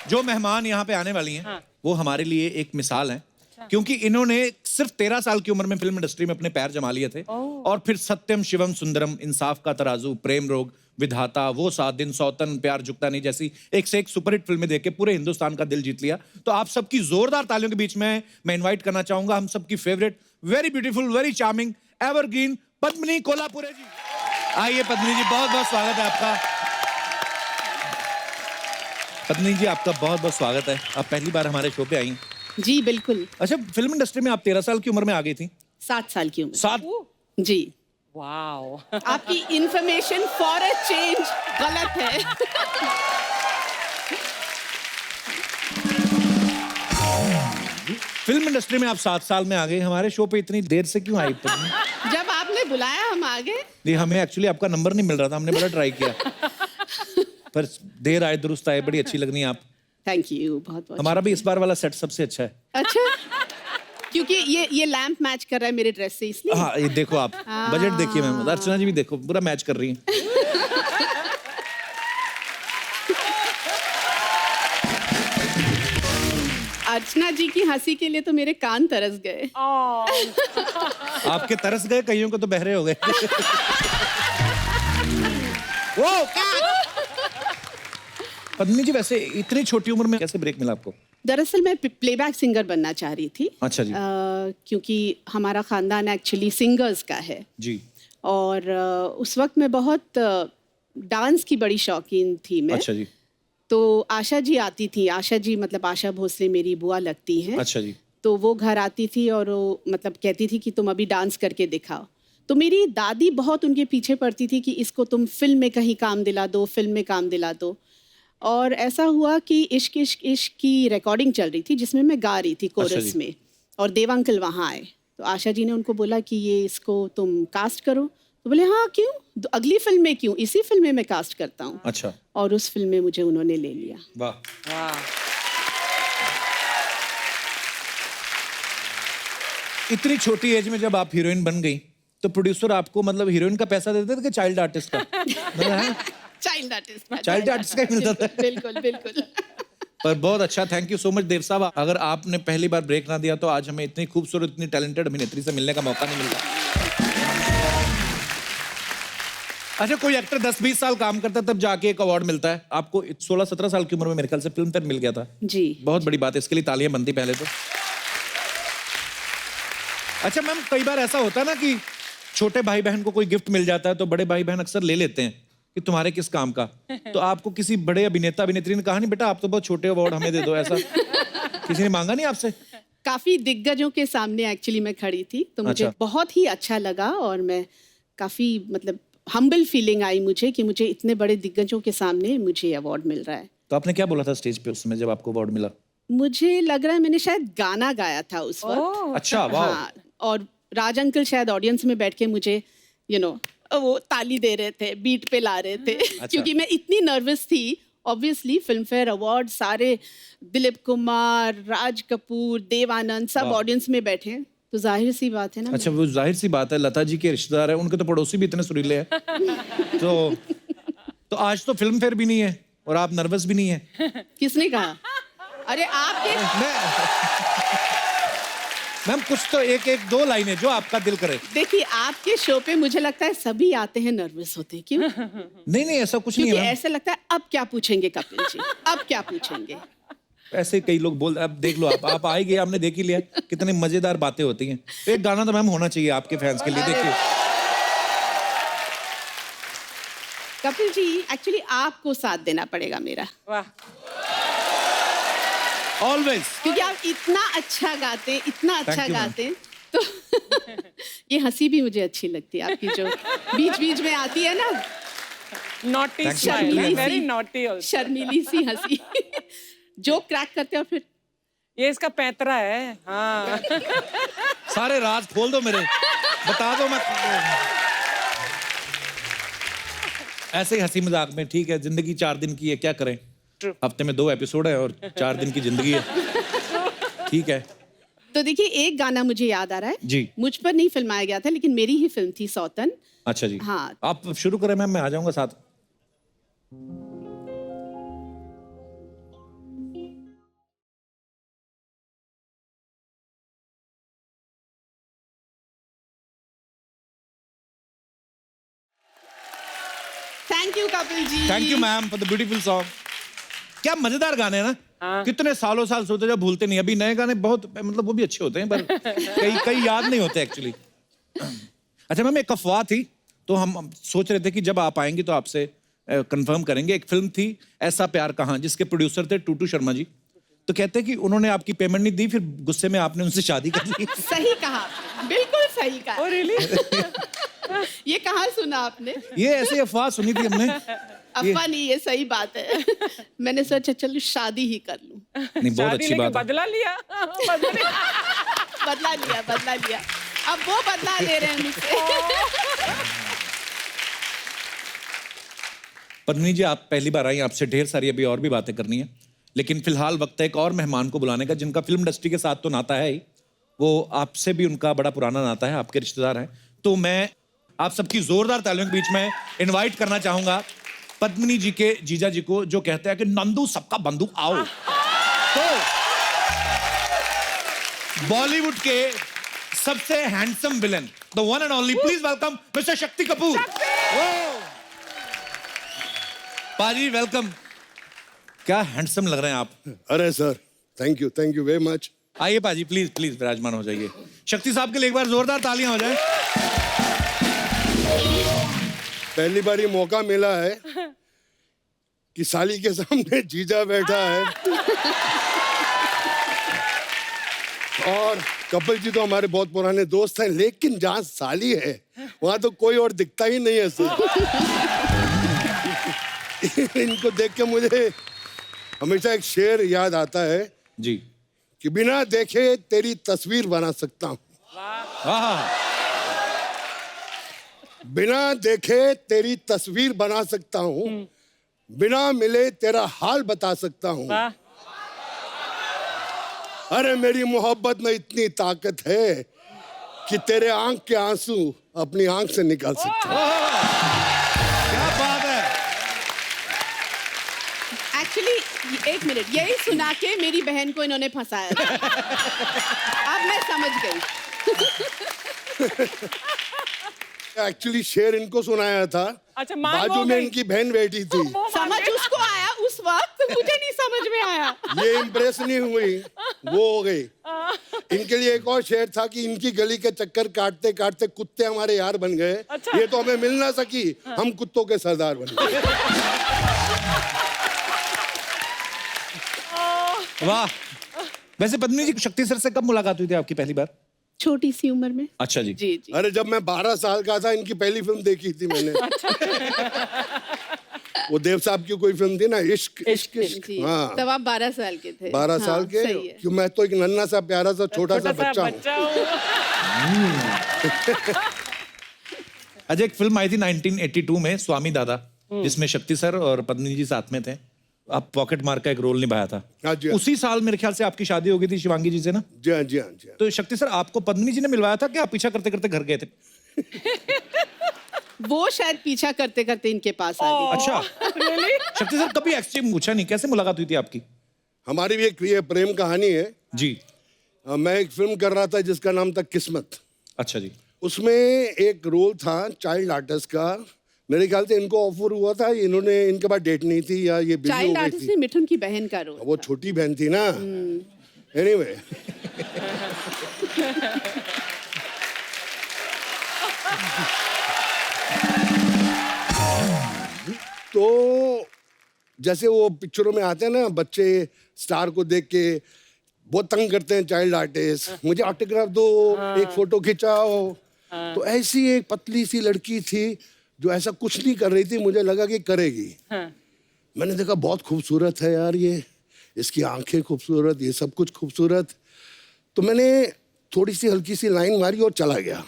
जो मेहमान यहाँ पे आने वाली हैं, हाँ। वो हमारे लिए एक मिसाल हैं, क्योंकि इन्होंने सिर्फ 13 साल की उम्र में फिल्म इंडस्ट्री में अपने पैर जमा लिए थे और फिर सत्यम शिवम सुंदरम, इंसाफ का तराजू, प्रेम रोग, विधाता, वो 7 दिन, सौतन, प्यार झुकता नहीं जैसी एक से एक सुपरहिट फिल्में देख के पूरे हिंदुस्तान का दिल जीत लिया। तो आप सबकी जोरदार तालियों के बीच में मैं इन्वाइट करना चाहूंगा हम सबकी favourite, very beautiful, very charming, evergreen Padmini Kolhapure ji. आइए पद्मिनी जी, बहुत बहुत स्वागत है आपका। पद्मिनी जी, आपका बहुत बहुत स्वागत है। आप पहली बार हमारे शो पे आई हैं। जी बिल्कुल। अच्छा, फिल्म इंडस्ट्री में आप 13 साल की उम्र में आ गई थी? 7 साल की उम्र। 7? जी। वाओ। आपकी इंफॉर्मेशन फॉर अ चेंज गलत है। फिल्म इंडस्ट्री में आप 7 साल में आ गए, हमारे शो पे इतनी देर से क्यों आई पद्मिनी? जब आपने बुलाया हम आ गए। नहीं, हमें एक्चुअली आपका नंबर नहीं मिल रहा था, हमने बड़ा ट्राई किया पर देर आए दुरुस्त आए, बड़ी अच्छी लग रही हैं आप। थैंक यू, बहुत बहुत। हमारा भी इस बार वाला सेट सबसे अच्छा है। अच्छा, क्योंकि ये लैंप मैच कर रहा है मेरे ड्रेस से, इसलिए। हाँ, ये देखो आप बजट देखिए मैम, अर्चना जी भी देखो पूरा मैच कर रही हैं। अर्चना जी की हंसी के लिए तो मेरे कान तरस गए। आपके तरस गए, कईयों को तो बहरे हो गए। वो पद्मिनी जी, वैसे इतनी छोटी उम्र में कैसे ब्रेक मिला आपको? दरअसल मैं प्लेबैक सिंगर बनना चाह रही थी। अच्छा जी। क्योंकि हमारा खानदान एक्चुअली सिंगर्स का है जी। और उस वक्त मैं बहुत डांस की बड़ी शौकीन थी मैं। अच्छा जी। तो आशा जी आती थी, आशा जी मतलब आशा भोसले मेरी बुआ लगती हैं। अच्छा जी। तो वो घर आती थी और वो मतलब कहती थी कि तुम अभी डांस करके दिखाओ। तो मेरी दादी बहुत उनके पीछे पड़ती थी कि इसको तुम फिल्म में कहीं काम दिला दो, फिल्म में काम दिला दो। और ऐसा हुआ कि इश्क इश्क इश्क की रिकॉर्डिंग चल रही थी जिसमें मैं गा रही थी कोरस में, और देव अंकल वहाँ आए। तो आशा जी ने उनको बोला कि ये इसको तुम कास्ट करो। तो बोले हाँ क्यों, अगली फिल्म में क्यों, इसी फिल्म में मैं कास्ट करता हूँ। अच्छा। और उस फिल्म में मुझे उन्होंने ले लिया। वाह। वाह। इतनी छोटी एज में जब आप हीरोइन बन गई तो प्रोड्यूसर आपको मतलब हीरोइन का पैसा देते थे कि चाइल्ड आर्टिस्ट का? चाइल्ड आर्टिस्ट का ही मिलता था। बिल्कुल बिल्कुल। पर बहुत अच्छा, थैंक यू सो मच देव साहब। अगर आपने पहली बार ब्रेक ना दिया तो आज हमें इतनी खूबसूरत, इतनी टैलेंटेड अभिनेत्री से मिलने का मौका नहीं मिलता। अच्छा, कोई एक्टर 10-20 साल काम करता है तब जाके एक अवार्ड मिलता है। आपको 16-17 साल की उम्र में मेरे ख्याल से फिल्म फेयर मिल गया था। जी, बहुत बड़ी बात है, इसके लिए तालियां बनती पहले तो। अच्छा मैम, कई बार ऐसा होता है ना कि छोटे भाई बहन को कोई गिफ्ट मिल जाता है तो बड़े भाई बहन अक्सर ले लेते हैं कि तुम्हारे किस काम का। तो आपको किसी बड़े अभिनेता अभिनेत्री ने कहा नहीं बेटा आप तो बहुत छोटे अवार्ड हमें दे दो, ऐसा किसी ने मांगा नहीं आपसे? काफी दिग्गजों के सामने एक्चुअली मैं खड़ी थी तो मुझे अच्छा। बहुत ही अच्छा लगा और मैं काफी मतलब हम्बल फीलिंग आई मुझे कि मुझे इतने बड़े दिग्गजों के सामने मुझे अवार्ड मिल रहा है। तो आपने क्या बोला था स्टेज पे उस समय जब आपको अवार्ड मिला? मुझे लग रहा है मैंने शायद गाना गाया था उस वक्त। अच्छा, वाह। हाँ, और राज अंकल शायद ऑडियंस में बैठ के मुझे वो ताली दे रहे थे, बीट पे ला रहे थे। क्योंकि मैं इतनी नर्वस थी। ऑब्वियसली फिल्म फेयर अवार्ड सारे दिलीप कुमार, राज कपूर, देव आनंद सब ऑडियंस में बैठे हैं, तो जाहिर सी बात है ना। अच्छा, वो जाहिर सी बात है, लता जी के रिश्तेदार है, उनके तो पड़ोसी भी इतने सुरीले हैं। तो आज तो फिल्म फेयर भी नहीं है और आप नर्वस भी नहीं है। किसने कहा? अरे आपके मैम कुछ तो एक दो लाइनें जो आपका दिल करे। देखिए, आपके शो पे मुझे लगता है सभी आते हैं नर्वस होते हैं, क्यों? नहीं ऐसा कुछ नहीं है क्योंकि मैम। ऐसे लगता है अब क्या पूछेंगे कपिल जी, अब क्या पूछेंगे। ऐसे कई लोग बोल, अब देख लो आप आ ही गए, आपने देख ही लिया कितनी मजेदार बातें होती हैं। एक गाना तो मैम होना चाहिए आपके फैंस के लिए, देखिए। कपिल जी एक्चुअली आपको साथ देना पड़ेगा मेरा। वाह। ऑलवेज। क्योंकि आप इतना अच्छा गाते, इतना अच्छा Thank you, गाते, तो ये हंसी भी मुझे अच्छी लगती है आपकी, जो बीच बीच में आती है ना, naughty Thank you. Smile, very naughty also. शर्मीली सी हंसी। जो क्रैक करते हो फिर। ये इसका पैंतरा है। हाँ। सारे राज खोल दो मेरे, बता दो मैं। ऐसे ही हंसी मजाक में, ठीक है, जिंदगी 4 दिन की है, क्या करें। हफ्ते में 2 एपिसोड है और 4 दिन की जिंदगी है, ठीक है। तो देखिए, एक गाना मुझे याद आ रहा है जी। मुझ पर नहीं फिल्माया गया था लेकिन मेरी ही फिल्म थी सौतन। अच्छा जी। हाँ। आप शुरू करें मैम, मैं आ जाऊंगा साथ। Thank you Kapil ji. Thank you ma'am for the beautiful song. क्या मजेदार गाने हैं ना। हाँ। कितने सालों साल सोते जब भूलते नहीं। अभी नए गाने बहुत मतलब वो भी अच्छे होते हैं पर कई कई याद नहीं होते एक्चुअली। अच्छा मैम, एक अफवाह थी तो हम सोच रहे थे कि जब आप आएंगे तो आपसे कंफर्म करेंगे। एक फिल्म थी ऐसा प्यार कहाँ, जिसके प्रोड्यूसर थे टूटू शर्मा जी। तो कहते हैं कि उन्होंने आपकी पेमेंट नहीं दी, फिर गुस्से में आपने उनसे शादी कर ली। सही कहा आपने, बिल्कुल सही कहा। Oh, really? ये कहाँ सुना आपने? ये ऐसे अफवाह सुनी थी हमने। अफवाह नहीं, ये सही बात है। मैंने सोचा चलो शादी ही कर लूं। नहीं, बहुत शादी अच्छी लेके बात है। बदला लिया। बदला लिया। अब वो बदला ले रहे हैं मुझसे। पद्मिनी जी, आप पहली बार आई, आपसे ढेर सारी अभी और भी बातें करनी है, लेकिन फिलहाल वक्त है एक और मेहमान को बुलाने का जिनका फिल्म इंडस्ट्री के साथ तो नाता है ही, वो आपसे भी उनका बड़ा पुराना नाता है, आपके रिश्तेदार हैं। तो मैं आप सबकी जोरदार तालियों के बीच में इनवाइट करना चाहूंगा पद्मिनी जी के जीजा जी को, जो कहते हैं कि नंदू सबका बंधु आओ। तो बॉलीवुड के सबसे handsome villain, the one and only, please welcome mister Shakti Kapoor. पाजी वेलकम। क्या हैंडसम लग रहे हैं आप। अरे sir, thank you very much. आइए पाजी, प्लीज प्लीज विराजमान हो जाइए। शक्ति साहब के लिए एक बार जोरदार तालियां हो जाएं। पहली बार ये मौका मिला है कि साली के सामने जीजा बैठा है। और कपिल जी तो हमारे बहुत पुराने दोस्त हैं, लेकिन जहाँ साली है वहां तो कोई और दिखता ही नहीं है सर। इनको देख के मुझे हमेशा एक शेर याद आता है जी। कि बिना देखे तेरी तस्वीर बना सकता हूँ, वाह। बिना देखे तेरी तस्वीर बना सकता हूँ, बिना मिले तेरा हाल बता सकता हूँ। वाह। अरे मेरी मोहब्बत में इतनी ताकत है कि तेरे आंख के आंसू अपनी आंख से निकाल सकता हूँ। क्या बात है। एक्चुअली एक मिनट, यही सुना के मेरी बहन को इन्होंने फंसाया था। अब मैं समझ गई। एक्चुअली शेर इनको सुनाया था। अच्छा, मान बाजू वो में गई। इनकी बहन बैठी थी। समझ उसको आया उस वक्त, मुझे नहीं समझ में आया। ये इम्प्रेस नहीं हुई, वो हो गई। इनके लिए एक और शेर था कि इनकी गली के चक्कर काटते काटते कुत्ते हमारे यार बन गए। अच्छा। ये तो हमें मिल ना सकी, हम कुत्तों के सरदार बन गए। वाह। वैसे पद्मिनी जी, शक्ति सर से कब मुलाकात हुई थी आपकी पहली बार। छोटी सी उम्र में। अच्छा जी। जी जी। अरे जब मैं 12 साल का था, इनकी पहली फिल्म देखी थी मैंने। वो देव साहब की कोई फिल्म थी ना, इश्क इश्क इश्क। जी। हाँ, तब आप 12 साल के थे। 12 साल हाँ, के। सही है। क्यों, मैं तो एक नन्हा सा प्यारा सा छोटा सा बच्चा हूँ। अच्छा, एक फिल्म आई थी 1982 में, स्वामी दादा, जिसमें शक्ति सर और पद्मिनी जी साथ में थे। आप पॉकेट मार का एक रोल निभाया था। हाँ जी, हाँ। उसी साल मेरे ख्याल से आपकी शादी हो गई थी शिवांगी जी से ना। जी हाँ, जी हाँ, जी हाँ। तो शक्ति सर, आपको पद्मिनी जी ने मिलवाया था कि आप पीछा करते करते घर गए थे। वो शायद पीछा करते करते इनके पास आ गई। अच्छा। शक्ति सर, कभी एक्सचेंज पूछा नहीं, कैसे मुलाकात हुई थी आपकी। हमारी भी एक ये प्रेम कहानी है। जी। मैं एक फिल्म कर रहा था जिसका नाम था किस्मत। अच्छा जी। उसमें एक रोल था चाइल्ड आर्टिस्ट का। मेरे ख्याल से इनको ऑफर हुआ था, इन्होंने, इनके पास डेट नहीं थी या ये बिजी हो चाइल्ड गई आर्टिस्ट थी। में मिठुन की बहन का रोल। वो छोटी बहन थी ना। एनीवे, तो जैसे वो पिक्चरों में आते हैं ना, बच्चे स्टार को देख के बहुत तंग करते हैं चाइल्ड आर्टिस्ट, मुझे ऑटोग्राफ दो, एक फोटो खिंचाओ। तो ऐसी एक पतली सी लड़की थी जो ऐसा कुछ नहीं कर रही थी, मुझे लगा कि करेगी। मैंने देखा बहुत खूबसूरत है यार ये, इसकी आंखें खूबसूरत, ये सब कुछ खूबसूरत। तो मैंने थोड़ी सी हल्की सी लाइन मारी और चला गया।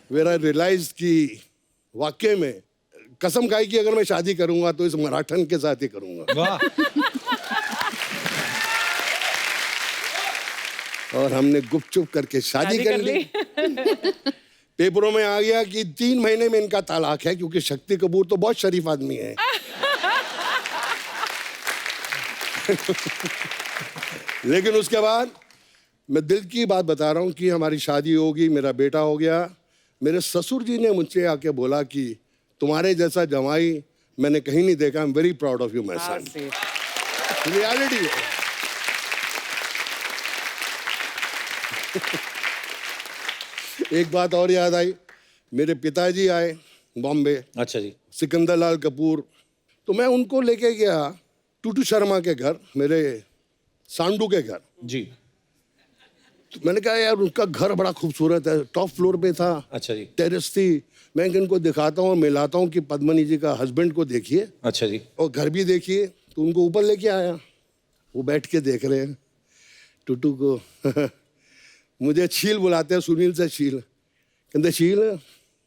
फिर आई रियलाइज कि वाकई में कसम खाई कि अगर मैं शादी करूंगा तो इस मराठन के साथ ही करूंगा। वाह। और हमने गुपचुप करके शादी कर ली। पेपरों में आ गया कि 3 महीने में इनका तलाक है, क्योंकि शक्ति कपूर तो बहुत शरीफ आदमी है। लेकिन उसके बाद मैं दिल की बात बता रहा हूँ कि हमारी शादी होगी, मेरा बेटा हो गया। मेरे ससुर जी ने मुझसे आके बोला कि तुम्हारे जैसा जमाई मैंने कहीं नहीं देखा। I am very proud of you my हाँ, सन। see. रियलिटी। एक बात और याद आई, मेरे पिताजी आए बॉम्बे, अच्छा जी। सिकंदर लाल कपूर, तो मैं उनको लेके गया टूटू शर्मा के घर, मेरे सांडू के घर। जी। तो मैंने कहा यार उनका घर बड़ा खूबसूरत है, टॉप फ्लोर पे था, अच्छा जी। टेरेस थी। मैं इनको दिखाता हूँ, मिलाता हूँ कि पद्मनी जी का हस्बैंड को देखिए अच्छा जी। और घर भी देखिए। तो उनको ऊपर लेके आया, वो बैठ के देख रहे हैं टूटू को। मुझे छील बुलाते हैं, सुनील से छील, कहते छील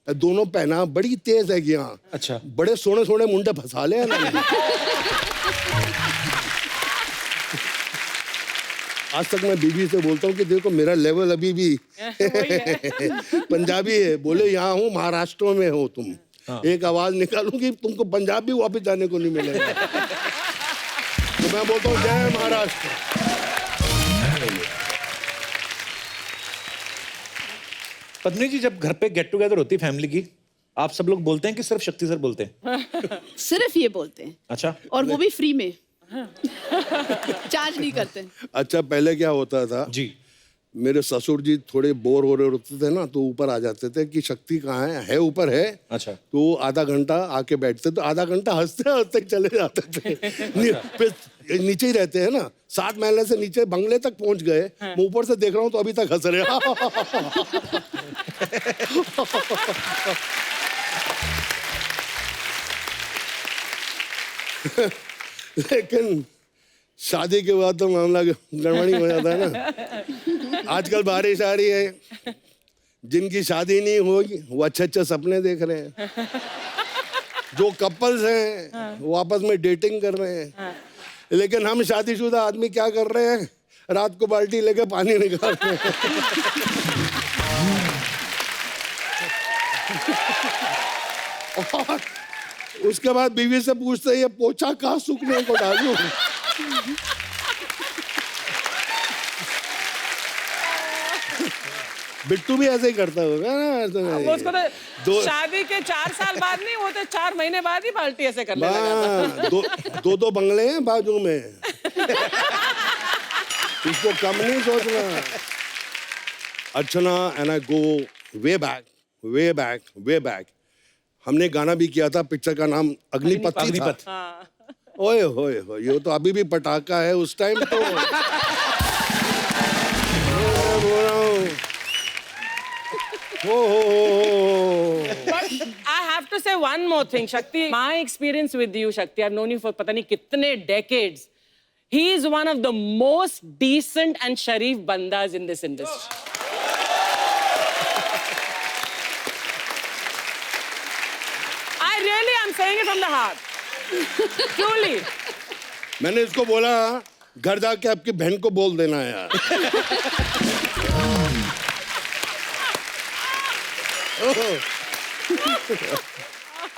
दोनों पहना बड़ी तेज है यहाँ। अच्छा। बड़े सोने सोने मुंडे फंसा ले ना। आज तक मैं बीबी से बोलता हूँ कि देखो मेरा लेवल अभी भी पंजाबी है। बोले यहाँ हूँ, महाराष्ट्र में हो तुम। हाँ। एक आवाज निकालूंगी तुमको पंजाब भी वापस जाने को नहीं मिलेगा। तो मैं बोलता हूँ जय महाराष्ट्र। पद्मिनी जी, जब घर पे गेट टुगेदर होती है फैमिली की, आप सब लोग बोलते हैं कि सिर्फ शक्ति सर बोलते हैं? सिर्फ ये बोलते हैं, अच्छा। और वो भी फ्री में। चार्ज नहीं करते। अच्छा, पहले क्या होता था जी। मेरे ससुर जी थोड़े बोर हो रहे होते थे ना, तो ऊपर आ जाते थे कि शक्ति कहाँ है ऊपर है। अच्छा। तो आधा घंटा आके बैठते, तो आधा घंटा हंसते हंसते चले जाते थे। फिर नीचे ही रहते हैं ना, 7 महले से नीचे बंगले तक पहुंच गए। मैं ऊपर से देख रहा हूँ तो अभी तक हंस रहे। लेकिन शादी के बाद तो मामला गड़बड़ी हो जाता है ना। आजकल बारिश आ रही है, जिनकी शादी नहीं होगी वो अच्छे अच्छे सपने देख रहे हैं। जो कपल्स हैं वो आपस में डेटिंग कर रहे हैं। लेकिन हम शादीशुदा आदमी क्या कर रहे हैं, रात को बाल्टी लेके पानी निकाल रहे हैं। और उसके बाद बीवी से पूछते ये पोछा कहाँ सूखने को डालूं। बिट्टू भी ऐसे ही करता होगा ना। वो उसको तो दो शादी के 4 साल बाद नहीं, वो तो 4 महीने बाद ही बाल्टी ऐसे करने लगा था। दो बंगले हैं बाजू में। इसको कम नहीं सोचना। Archana and I go way back way back way back. हमने गाना भी किया था, पिक्चर का नाम अग्निपथ था। अग्निपथ। ओए होए होए, ये तो अभी भी पटाखा है। उस टाइम तो But I have to say one more thing, Shakti. My experience with you, Shakti, I've known you for पता नहीं कितने decades. He is one of the most decent and sharif bandas in this industry. I really am saying it from the heart. Truly. मैंने इसको बोला घर जाके आपकी बहन को बोल देना यार।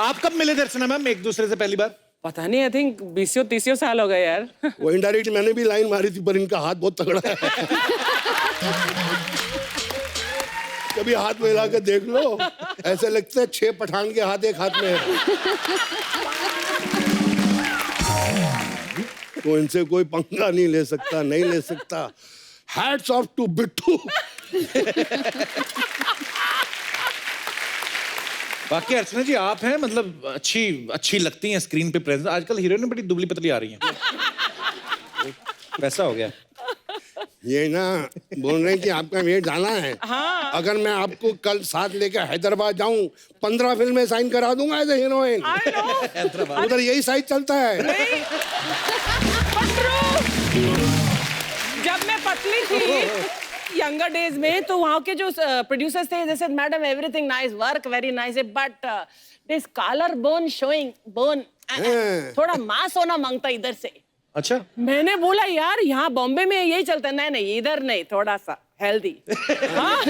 आप कब मिले थे अर्चना मैम एक दूसरे से पहली बार? पता नहीं, I think 20-30 साल हो गए यार। वो इनडायरेक्ट मैंने भी लाइन मारी थी, पर इनका हाथ बहुत तगड़ा है। कभी हाथ में हिला के देख लो, ऐसे लगता है 6 पठान के हाथ एक हाथ में है। तो इनसे कोई पंगा नहीं ले सकता, नहीं ले सकता। Hats off to Bittu. बाकी अर्चना जी, आप हैं मतलब अच्छी लगती हैं स्क्रीन पे प्रेजेंस। आजकल हीरोइन बड़ी दुबली पतली आ रही हैं। वैसा हो गया। ये ना बोल रहे हैं कि आपका वेट जाना है। हाँ। अगर मैं आपको कल साथ लेकर हैदराबाद जाऊं, 15 फिल्में साइन करा दूंगा as a heroine. I know. उधर यही साइज चलता है। नहीं। जब मैं पतली थी यंगर डेज में, तो वहाँ के जो प्रोड्यूसर्स थे, जैसे madam everything nice, work very nice, but this collar bone showing bone, थोड़ा मांस होना मांगता इधर से। अच्छा। मैंने बोला यार यहाँ बॉम्बे में यही चलता है। नहीं इधर नहीं, थोड़ा सा हेल्दी। हाँ?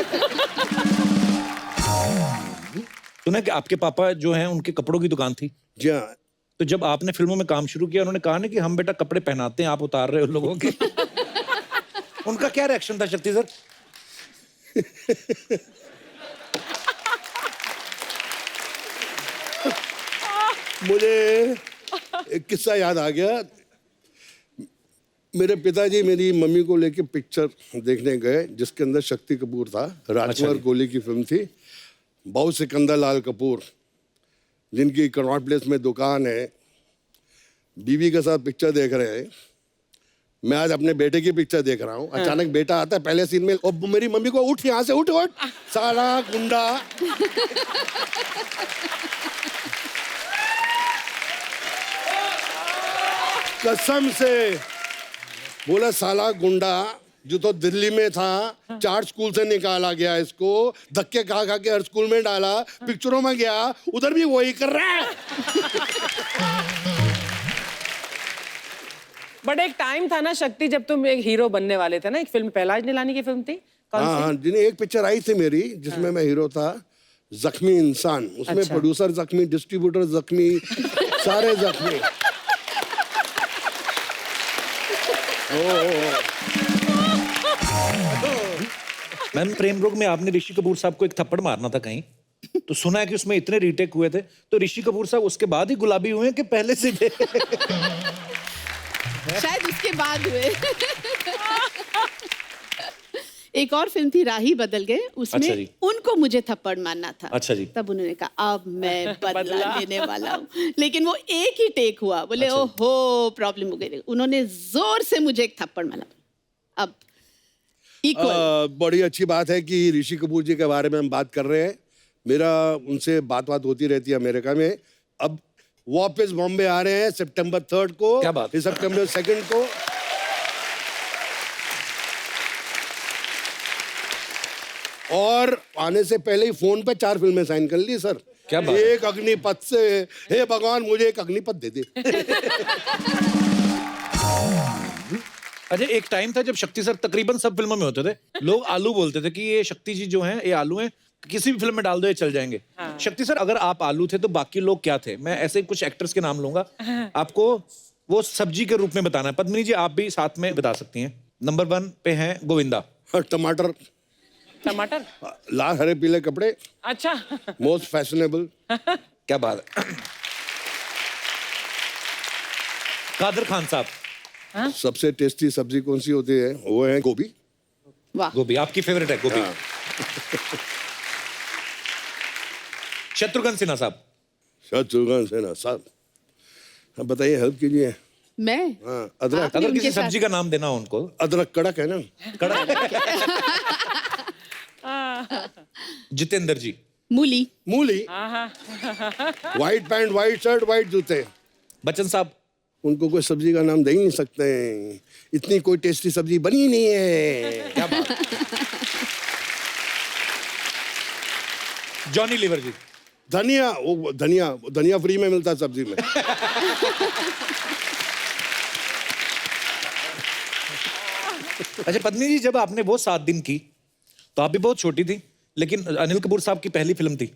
सुना कि आपके पापा जो हैं उनके कपड़ों की दुकान थी। जी हाँ। तो जब आपने फिल्मों में काम शुरू किया, उन्होंने कहा ना कि हम बेटा कपड़े पहनाते हैं, आप उतार रहे हो लोगों के। उनका क्या रिएक्शन था शक्ति सर? मुझे एक किस्सा याद आ गया। मेरे पिताजी मेरी मम्मी को लेके पिक्चर देखने गए जिसके अंदर शक्ति कपूर था। राजकुमार कोहली की फिल्म थी। बाऊ सिकंदर लाल कपूर जिनकी कनॉट प्लेस में दुकान है, बीवी के साथ पिक्चर देख रहे हैं। मैं आज अपने बेटे की पिक्चर देख रहा हूँ। अचानक बेटा आता है पहले सीन में और मेरी मम्मी को उठ यहाँ से, उठ उठ साला गुंडा। कसम से बोला साला गुंडा जो तो दिल्ली में था, 4 स्कूल से निकाला गया, इसको धक्के खा खा के हर स्कूल में डाला, पिक्चरों में गया उधर भी वही कर रहा है। बट एक टाइम था ना शक्ति जब तुम एक हीरो बनने वाले थे ना, एक फिल्म पहलाज निलानी की फिल्म थी, कौन सी? हाँ, जिन्हें एक पिक्चर आई थी मेरी जिसमें मैं हीरो था, जख्मी इंसान। उसमें अच्छा। प्रोड्यूसर जख्मी, डिस्ट्रीब्यूटर जख्मी, सारे जख्मी। मैम प्रेम रोग में आपने ऋषि कपूर साहब को एक थप्पड़ मारना था कहीं, तो सुना है कि उसमें इतने रीटेक हुए थे, तो ऋषि कपूर साहब उसके बाद ही गुलाबी हुए हैं कि पहले से थे? शायद उसके बाद हुए। एक और फिल्म थी राही बदल गए, अच्छा उसमें जी। उनको मुझे थप्पड़ मारना था। अच्छा जी। तब उन्होंने कहा अब मैं बदला लेने वाला हूँ, लेकिन वो एक ही टेक हुआ। बोले अच्छा। ओहो प्रॉब्लम हो गई। उन्होंने जोर से मुझे एक थप्पड़ मारा। अब इक्वल। बड़ी अच्छी बात है कि ऋषि कपूर जी के बारे में हम बात कर रहे हैं। मेरा उनसे बात होती रहती है अमेरिका में। अब वापस बॉम्बे आ रहे हैं सितंबर 3 को, क्या बात? सितंबर 2 को। और आने से पहले ही फोन पे 4 फिल्में साइन कर ली सर। क्या बात है? एक अग्निपथ से, हे भगवान मुझे एक अग्निपथ दे दे। अच्छा, एक टाइम था जब शक्ति सर तकरीबन सब फिल्मों में होते थे। लोग आलू बोलते थे कि ये शक्ति जी जो हैं ये आलू हैं, किसी भी फिल्म में डाल दो ये चल जाएंगे। शक्ति सर अगर आप आलू थे तो बाकी लोग क्या थे? मैं ऐसे कुछ एक्टर्स के नाम लूंगा, आपको वो सब्जी के रूप में बताना है। पद्मिनी जी आप भी साथ में बता सकती हैं। नंबर 1 पे हैं गोविंदा। टमाटर, टमाटर, लाल हरे पीले कपड़े, अच्छा। Most fashionable. क्या बात है। कादर खान साहब। सबसे टेस्टी सब्जी कौन सी होती है? वो है गोभी। वाह। गोभी आपकी फेवरेट है? गोभी। शत्रुघ्न सिन्हा साहब। शत्रुघ्न सिन्हा साहब, हाँ बताइए, हेल्प कीजिए। मैं हाँ, अदरक। आपने अगर उनके किसी साथ- सब्जी का नाम देना हो उनको। अदरक कड़क है ना। जितेंद्र जी। मूली। मूली। White pant, white shirt, white जूते। बच्चन साहब। उनको कोई सब्जी का नाम दे ही नहीं सकते, इतनी कोई टेस्टी सब्जी बनी नहीं है। क्या बात। जॉनी लीवर जी। धनिया, वो धनिया फ्री में मिलता है सब्जी में। अच्छा पत्नी जी, जब आपने वो 7 दिन की तो आप भी बहुत छोटी थी, लेकिन अनिल कपूर साहब की पहली फिल्म थी,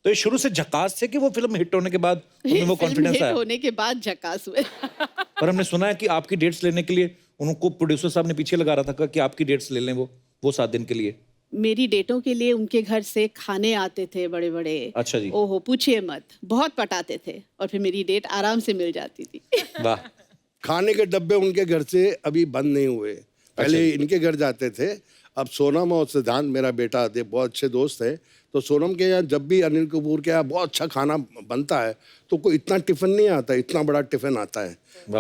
तो ये शुरू से झकास थे कि वो फिल्म हिट होने के बाद उनमें वो फिल्म कॉन्फिडेंस हिट आया? होने के बाद झकास हुए। पर हमने सुना है कि आपकी डेट्स लेने के लिए उनको प्रोड्यूसर साहब ने पीछे लगा रहा था कि आपकी डेट्स ले लें वो 7 दिन के लिए। मेरी डेटों के लिए उनके घर से खाने आते थे बड़े बड़े। अच्छा जी। ओहो पूछिए मत, बहुत पटाते थे और फिर मेरी डेट आराम से मिल जाती थी। वाह। खाने के डब्बे उनके घर से अभी बंद नहीं हुए। पहले इनके घर जाते थे। अब सोनम और सिद्धांत मेरा बेटा थे, बहुत अच्छे दोस्त थे, तो सोनम के यहाँ जब भी अनिल कपूर के यहाँ बहुत अच्छा खाना बनता है तो कोई इतना टिफिन नहीं आता, इतना बड़ा टिफिन आता है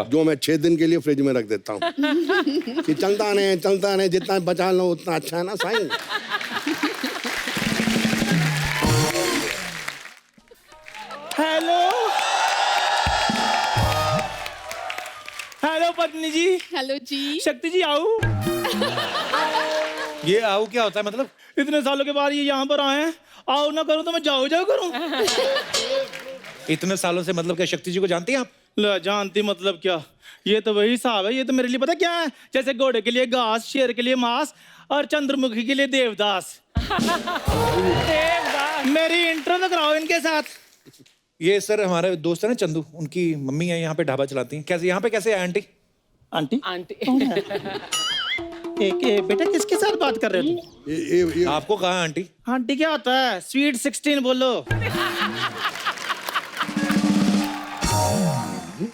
जो मैं 6 दिन के लिए फ्रिज में रख देता हूँ कि चलता नहीं, जितना बचा लो उतना अच्छा है ना साईं। हेलो पत्नी जी। हेलो जी। शक्ति जी आओ। ये आओ क्या होता है मतलब? इतने सालों के बाद ये यहाँ पर आए हैं, आओ ना करूं तो मैं जाओ करूं। इतने सालों से मतलब क्या शक्ति जी को जानती हैं आप? ले जानती मतलब क्या, ये तो वही हिसाब है। ये तो मेरे लिए पता क्या है, जैसे घोड़े के लिए घास, शेर के लिए मांस और चंद्रमुखी के लिए देवदास। मेरी इंट्रो तो कराओ इनके साथ। ये सर हमारे दोस्त है ना चंदू, उनकी मम्मी है, यहाँ पे ढाबा चलाती हैं। कैसे यहाँ पे कैसे है आंटी? Aunty aunty. एक बेटा किसके साथ बात कर रहे हो तुम? ये आपको कहा है आंटी? आंटी क्या होता है? स्वीट 16 बोलो।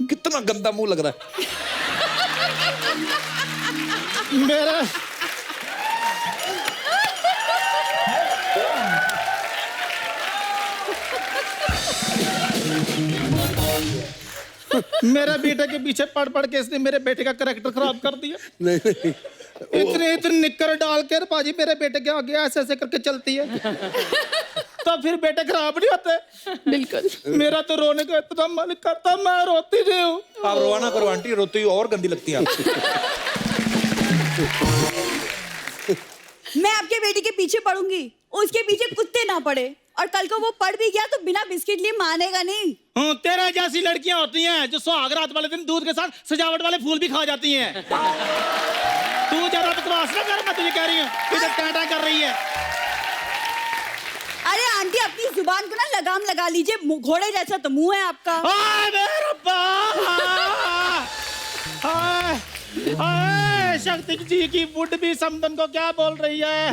कितना गंदा मुंह लग रहा है। मेरा मेरे बेटे के पीछे पढ़ पढ़ के इसने मेरे बेटे का करैक्टर खराब कर दिया। नहीं नहीं इतने इतने निक्कर डाल के पाजी मेरे बेटे के आगे ऐसे ऐसे करके चलती है तो फिर बेटे खराब नहीं होते। बिल्कुल। मेरा तो रोने का इतना मन करता, मैं रोती नहीं हूँ। आप रोवाना करो आंटी, रोती हुई और गंदी लगती है आप। मैं आपके बेटी के पीछे पड़ूंगी, उसके पीछे कुत्ते ना पड़े, और कल को वो पढ़ भी गया तो बिना बिस्किट लिए मानेगा नहीं। तेरे जैसी लड़कियां होती हैं जो सुहाग रात वाले दिन दूध के साथ सजावट वाले फूल भी खा जाती हैं। तू ज्यादा बकवास ना कर, मैं तुझे कह रही हूँ कि टाटा कर रही है। अरे आंटी अपनी जुबान को ना लगाम लगा लीजिए, घोड़े जैसा तो मुंह है आपका। हाय मेरे रब्बा, हाय हाय शक्ति जी की बुढ़ भी समदन को क्या बोल रही है।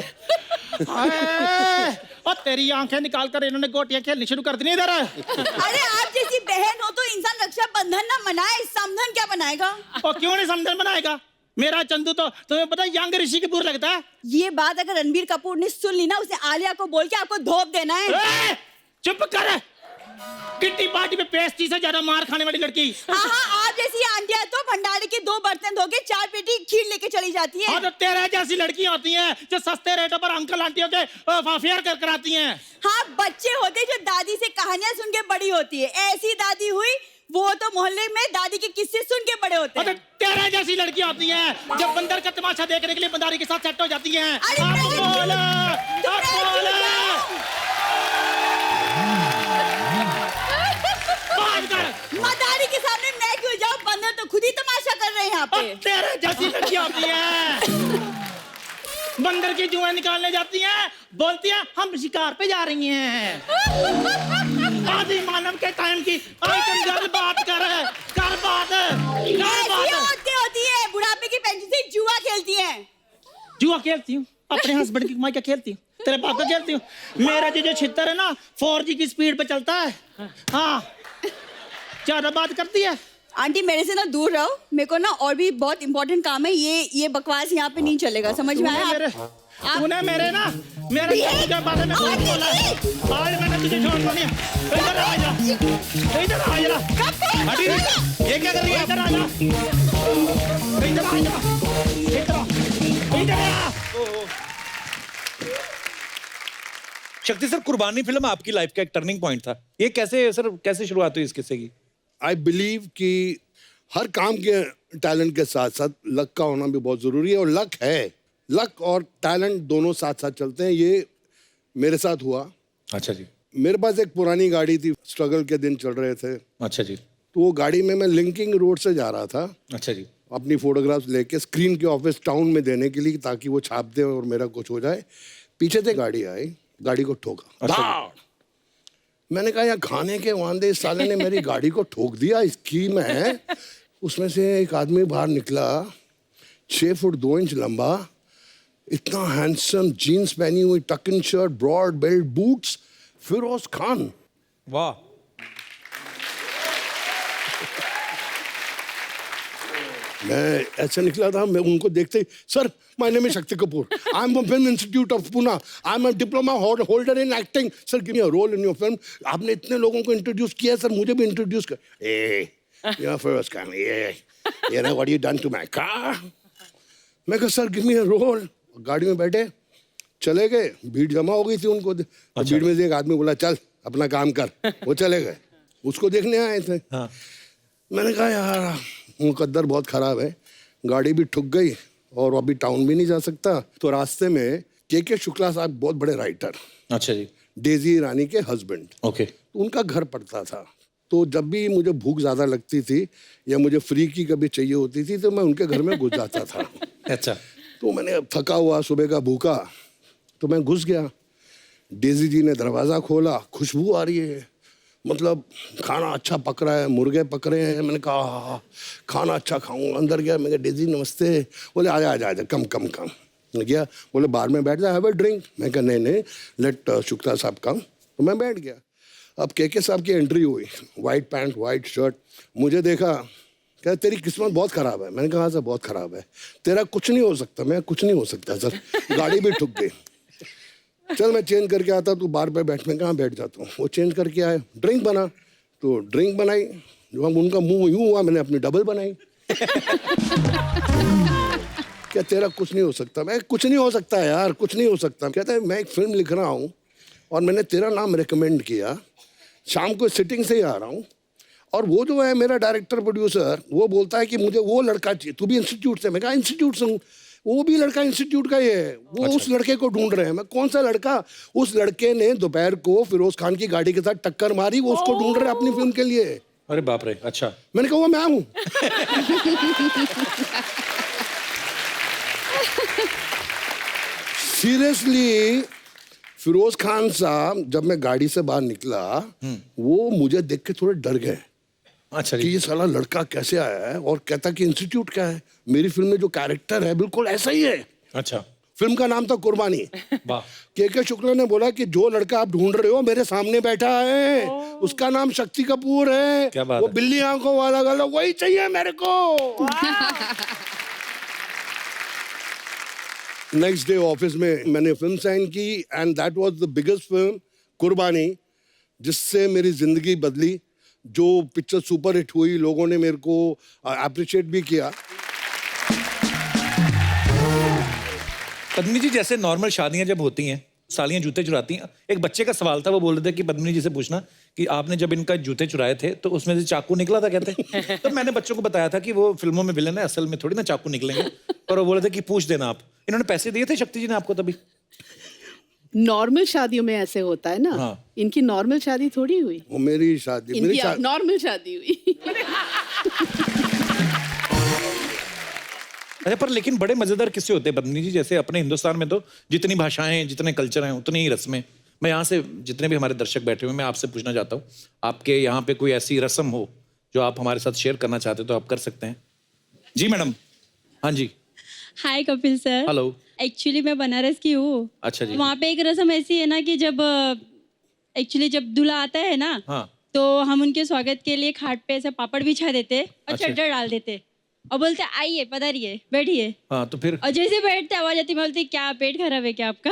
हाय, और तेरी आंखें निकाल कर इन्होंने गोटियां खेलनी शुरू कर दी इधर। अरे आप जैसी बहन हो तो इंसान रक्षा बंधन ना मनाए, समधन क्या बनाएगा? और क्यों नहीं समधन बनाएगा? मेरा चंदू तो तुम्हें पता यंग ऋषि की बुर लगता है। ये बात अगर रणबीर कपूर ने सुन ली ना, उसे आलिया को बोल के आपको धोप देना है। चुप कर, किट्टी पार्टी में पेस्टी से ज्यादा मार खाने वाली लड़की। हाँ हाँ, आप जैसी आंटियां तो भंडारे के 2 बर्तन धो के 4 पेटी खीर लेके चली जाती है। हाँ तो तेरे जैसी लड़कियां होती हैं जो सस्ते रेटों पर अंकल आंटियों के अफेयर कर कराती हैं। हाँ, बच्चे होते जो दादी से कहानियां सुन के बड़ी होती है, ऐसी दादी हुई वो तो मोहल्ले में दादी के किस्से सुन के बड़े होते हैं। तेरे जैसी लड़कियां होती हैं जब बंदर का तमाशा देखने के लिए बंदारी के साथ सेट हो जाती हैं। मदारी के सामने मैं क्यों जाऊं, बंदर तो खुद ही तमाशा कर रहे हैं यहाँ पे। तेरे जैसी लड़कियां होती हैं बंदर की जुएं निकालने जाती हैं, बोलती हैं हम शिकार पे जा रही हैं। आदि मानव के टाइम की आइटम बात कर बात औरतें होती है बुढ़ापे की पेंशन से जुआ खेलती हैं। जुआ खेलती हूँ, अपने हस्बैंड की कमाई का खेलती हूँ, तेरे बाप का खेलती हूँ। मेरा जो छितर है ना 4G की स्पीड पे चलता है। हाँ, ज्यादा बात करती है। आंटी मेरे से ना दूर रहो, मेरे को ना और भी बहुत इंपॉर्टेंट काम है। ये बकवास यहाँ पे नहीं चलेगा, समझ में आया? तूने मेरे बारे में कुछ बोला है, आज मैंने तुझे छोड़ना नहीं। इधर आ जा, इधर आ जा। आंटी ये क्या कर रही है? इधर आ जा, इधर आ जा, इधर आ। शक्ति सर, कुर्बानी फिल्म आपकी लाइफ का एक टर्निंग पॉइंट था। ये कैसे शुरुआत हुई इस किस्से की? आई बिलीव कि हर काम के टैलेंट के साथ साथ लक का होना भी बहुत ज़रूरी है, और लक है, लक और टैलेंट दोनों साथ साथ चलते हैं। ये मेरे साथ हुआ। अच्छा जी। मेरे पास एक पुरानी गाड़ी थी, स्ट्रगल के दिन चल रहे थे, अच्छा जी। तो वो गाड़ी में मैं लिंकिंग रोड से जा रहा था अच्छा जी। अपनी फोटोग्राफ्स लेके स्क्रीन के ऑफिस टाउन में देने के लिए, ताकि वो छाप दे और मेरा कुछ हो जाए। पीछे से गाड़ी आई, गाड़ी को ठोका। अच्छा। मैंने कहा यार खाने के वांदे, इस साले ने मेरी गाड़ी को ठोक दिया, इसकी मैं। उसमें से एक आदमी बाहर निकला, 6 फुट 2 इंच लंबा, इतना हैंडसम, जीन्स पहनी हुई, tuck in shirt, broad belt, boots, Firoz Khan. वाह। मैं ऐसे निकला था, मैं उनको देखते ही, sir my name is Shakti Kapoor, I am from film institute of Pune, I am a diploma holder in acting, sir give me a role in your film. आपने इतने लोगों को इंट्रोड्यूस किया, सर मुझे भी इंट्रोड्यूस कर। या फिरोज खान, ये ना what you done to my car. मैं कहा sir give me a role. गाड़ी में बैठे चले गए, भीड़ जमा हो गई थी उनको। तो भीड़ में से एक आदमी बोला चल अपना काम कर, वो चले गए। उसको देखने आए थे। हाँ। मैंने कहा यार मुकद्दर बहुत खराब है, गाड़ी भी ठुक गई और अभी टाउन भी नहीं जा सकता। तो रास्ते में के शुक्ला साहब बहुत बड़े राइटर, अच्छा जी। डेजी ईरानी के हस्बैंड, ओके। तो उनका घर पड़ता था। तो जब भी मुझे भूख ज़्यादा लगती थी या मुझे फ्री की कभी चाहिए होती थी, तो मैं उनके घर में घुस जाता था। अच्छा। तो मैंने थका हुआ, सुबह का भूखा, तो मैं घुस गया। डेजी जी ने दरवाज़ा खोला, खुशबू आ रही है, मतलब खाना अच्छा पक रहा है, मुर्गे पक रहे हैं। मैंने कहा खाना अच्छा खाऊंगा। अंदर गया, मैं कहा डेजी नमस्ते। बोले आजा आजा आजा, कम कम कम। मैं गया, बोले बाहर में बैठ जा, हैव अ ड्रिंक। मैं कहा नहीं नहीं, लेट शुक्ला साहब कम। तो मैं बैठ गया। अब के साहब की एंट्री हुई, वाइट पैंट वाइट शर्ट, मुझे देखा, क्या तेरी किस्मत बहुत खराब है। मैंने कहा सर बहुत खराब है। तेरा कुछ नहीं हो सकता। मैं कुछ नहीं हो सकता सर। गाड़ी भी ठुक गई। चल मैं चेंज करके आता, तू बार पे बैठ। मैं कहाँ बैठ जाता हूँ। वो चेंज करके आए, ड्रिंक बना, तो ड्रिंक बनाई। जो हम उनका मुंह यूं हुआ, मैंने अपनी डबल बनाई। क्या तेरा कुछ नहीं हो सकता? मैं कुछ नहीं हो सकता यार, कुछ नहीं हो सकता। कहता है मैं एक फिल्म लिख रहा हूँ और मैंने तेरा नाम रिकमेंड किया, शाम को सिटिंग से ही आ रहा हूँ, और वो जो है मेरा डायरेक्टर प्रोड्यूसर, वो बोलता है कि मुझे वो लड़का चाहिए, तू भी इंस्टीट्यूट से। मैं कहा इंस्टीट्यूट से हूँ। वो भी लड़का इंस्टीट्यूट का ही है। वो उस लड़के को ढूंढ रहे हैं। मैं कौन सा लड़का? उस लड़के ने दोपहर को फिरोज खान की गाड़ी के साथ टक्कर मारी, वो उसको ढूंढ रहे हैं अपनी फिल्म के लिए। अरे बाप रे, अच्छा। मैंने कहा वो मैं हूँ। सीरियसली फिरोज खान साहब जब मैं गाड़ी से बाहर निकला, वो मुझे देख के थोड़े डर गए अच्छा कि जी। ये साला लड़का कैसे आया है, और कहता कि इंस्टीट्यूट क्या है। मेरी फिल्म में जो कैरेक्टर है बिल्कुल ऐसा ही है। अच्छा, फिल्म का नाम था कुर्बानी। वाह। के शुक्ला ने बोला कि जो लड़का आप ढूंढ रहे हो मेरे सामने बैठा है, उसका नाम शक्ति कपूर है। क्या बात वो है। बिल्ली आंखों वाला गला, वही चाहिए मेरे को। नेक्स्ट डे ऑफिस में मैंने फिल्म साइन की, and that was the biggest film, कुर्बानी, जिससे मेरी जिंदगी बदली। जो पिक्चर सुपर हिट हुई, लोगों ने मेरे को अप्रिशिएट भी किया। पद्मिनी जी, जैसे नॉर्मल शादियां जब होती हैं, सालियां जूते चुराती हैं, एक बच्चे का सवाल था, वो बोल रहे थे कि पद्मिनी जी से पूछना कि आपने जब इनका जूते चुराए थे तो उसमें से चाकू निकला था कहते। तो मैंने बच्चों को बताया था कि वो फिल्मों में विलन है, असल में थोड़ी ना चाकू निकलेंगे। और वो बोले थे कि पूछ देना आप। इन्होंने पैसे दिए थे शक्ति जी ने आपको तभी? नॉर्मल शादियों में ऐसे होता है ना। हाँ। इनकी नॉर्मल शादी थोड़ी हुई, वो मेरी शादी, मेरी इनकी नॉर्मल शादी हुई। अच्छा, पर लेकिन बड़े मजेदार किस्से होते हैं पद्मिनी जी। जैसे अपने हिंदुस्तान में तो जितनी भाषाएं, जितने कल्चर हैं, उतनी ही रस्में। मैं यहाँ से जितने भी हमारे दर्शक बैठे हुए, मैं आपसे पूछना चाहता हूँ, आपके यहाँ पे कोई ऐसी रस्म हो जो आप हमारे साथ शेयर करना चाहते हो तो आप कर सकते हैं। जी मैडम। हाँ जी। हाय कपिल सर। हेलो। एक्चुअली मैं बनारस की हूँ। अच्छा जी। वहाँ पे एक रस्म ऐसी है ना कि जब एक्चुअली जब दूल्हा आता है ना, हाँ। तो हम उनके स्वागत के लिए खाट पे ऐसे पापड़ बिछा देते और अच्छा। चद्दर डाल देते और बोलते आइए पधारिए बैठिए। हाँ, तो फिर और जैसे बैठते आवाज आती, मैं बोलती क्या पेट खराब है क्या आपका?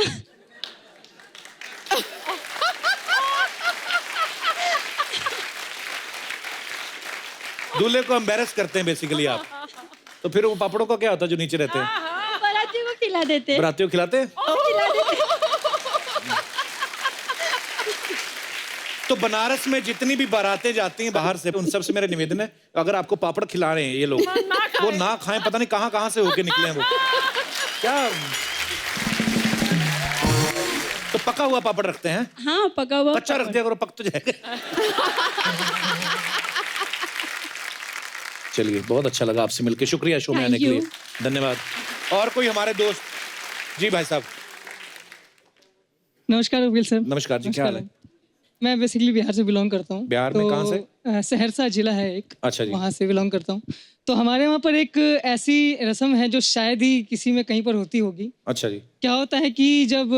दूल्हे को एम्बेरस करते हैं बेसिकली आप। तो फिर वो पापड़ों का क्या होता है जो नीचे रहते हैं? बारातियों को खिला देते। बरातियों को खिलाते हैं? खिला देते। तो बनारस में जितनी भी बारातें जाती हैं बाहर से, उन सब से मेरा निवेदन है, अगर आपको पापड़ खिला रहे हैं ये लोग, वो ना खाएं। पता नहीं कहाँ कहाँ से होके निकले हैं वो। क्या तो पका हुआ पापड़ रखते हैं? हाँ, पका हुआ कच्चा रख दिया करो, पक तो जाएगा। चलिए, बहुत अच्छा लगा आपसे मिलकर। शुक्रिया शो में आने के लिए, धन्यवाद। और कोई हमारे दोस्त? जी भाई साहब। नमस्कार कपिल सर। नमस्कार जी, क्या हाल है? मैं बेसिकली बिहार से बिलोंग करता हूँ। बिहार में कहाँ से? सहरसा जिला है एक। अच्छा जी। वहाँ से बिलोंग करता हूँ। तो हमारे वहाँ पर एक ऐसी रस्म है जो शायद ही किसी में कहीं पर होती होगी। अच्छा जी। क्या होता है कि जब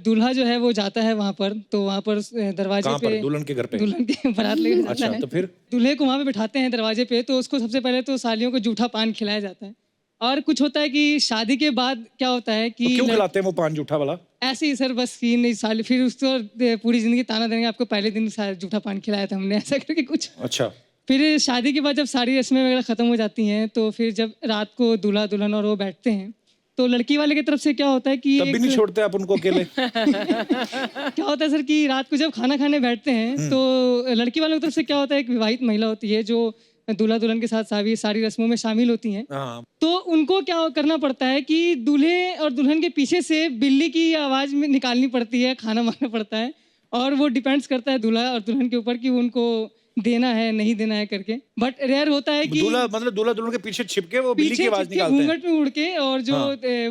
दूल्हा जो है वो जाता है वहाँ पर, तो वहाँ पर दरवाजे कहाँ पे पर? दुल्हन के घर पे? दुल्हन के बारात लेके जाता अच्छा, है। तो फिर? दूल्हे को वहाँ पे बिठाते हैं दरवाजे पे, तो उसको सबसे पहले तो सालियों को जूठा पान खिलाया जाता है। और कुछ होता है कि शादी के बाद क्या होता है कि तो क्यों खिलाते हैं वो पान जूठा वाला? ऐसे ही सर, बस कि नहीं साल फिर उसको पूरी जिंदगी ताना देंगे, आपको पहले दिन जूठा पान खिलाया था हमने, ऐसा करके कुछ। अच्छा। फिर शादी के बाद जब सारी रस्में वगैरह खत्म हो जाती हैं, तो फिर जब रात को दूल्हा दुल्हन और वो बैठते हैं, तो लड़की वाले की तरफ से क्या होता है कि तब भी नहीं छोड़ते आप उनको अकेले? क्या होता है सर कि रात को जब खाना खाने बैठते हैं, तो लड़की वालों की तरफ से क्या होता है, एक विवाहित महिला होती है जो दूल्हा दुल्हन के साथ सारी रस्मों में शामिल होती हैं। हाँ। तो उनको क्या करना पड़ता है कि दूल्हे और दुल्हन के पीछे से बिल्ली की आवाज में निकालनी पड़ती है, खाना मांगना पड़ता है, और वो डिपेंड्स करता है दूल्हा और दुल्हन के ऊपर कि उनको देना है नहीं देना है करके। बट रेयर होता है कि दूल्हा मतलब दूल्हा दुल्हन के पीछे छिपके वो बिल्ली की आवाज निकालते हैं, घूंघट में उड़ के, और जो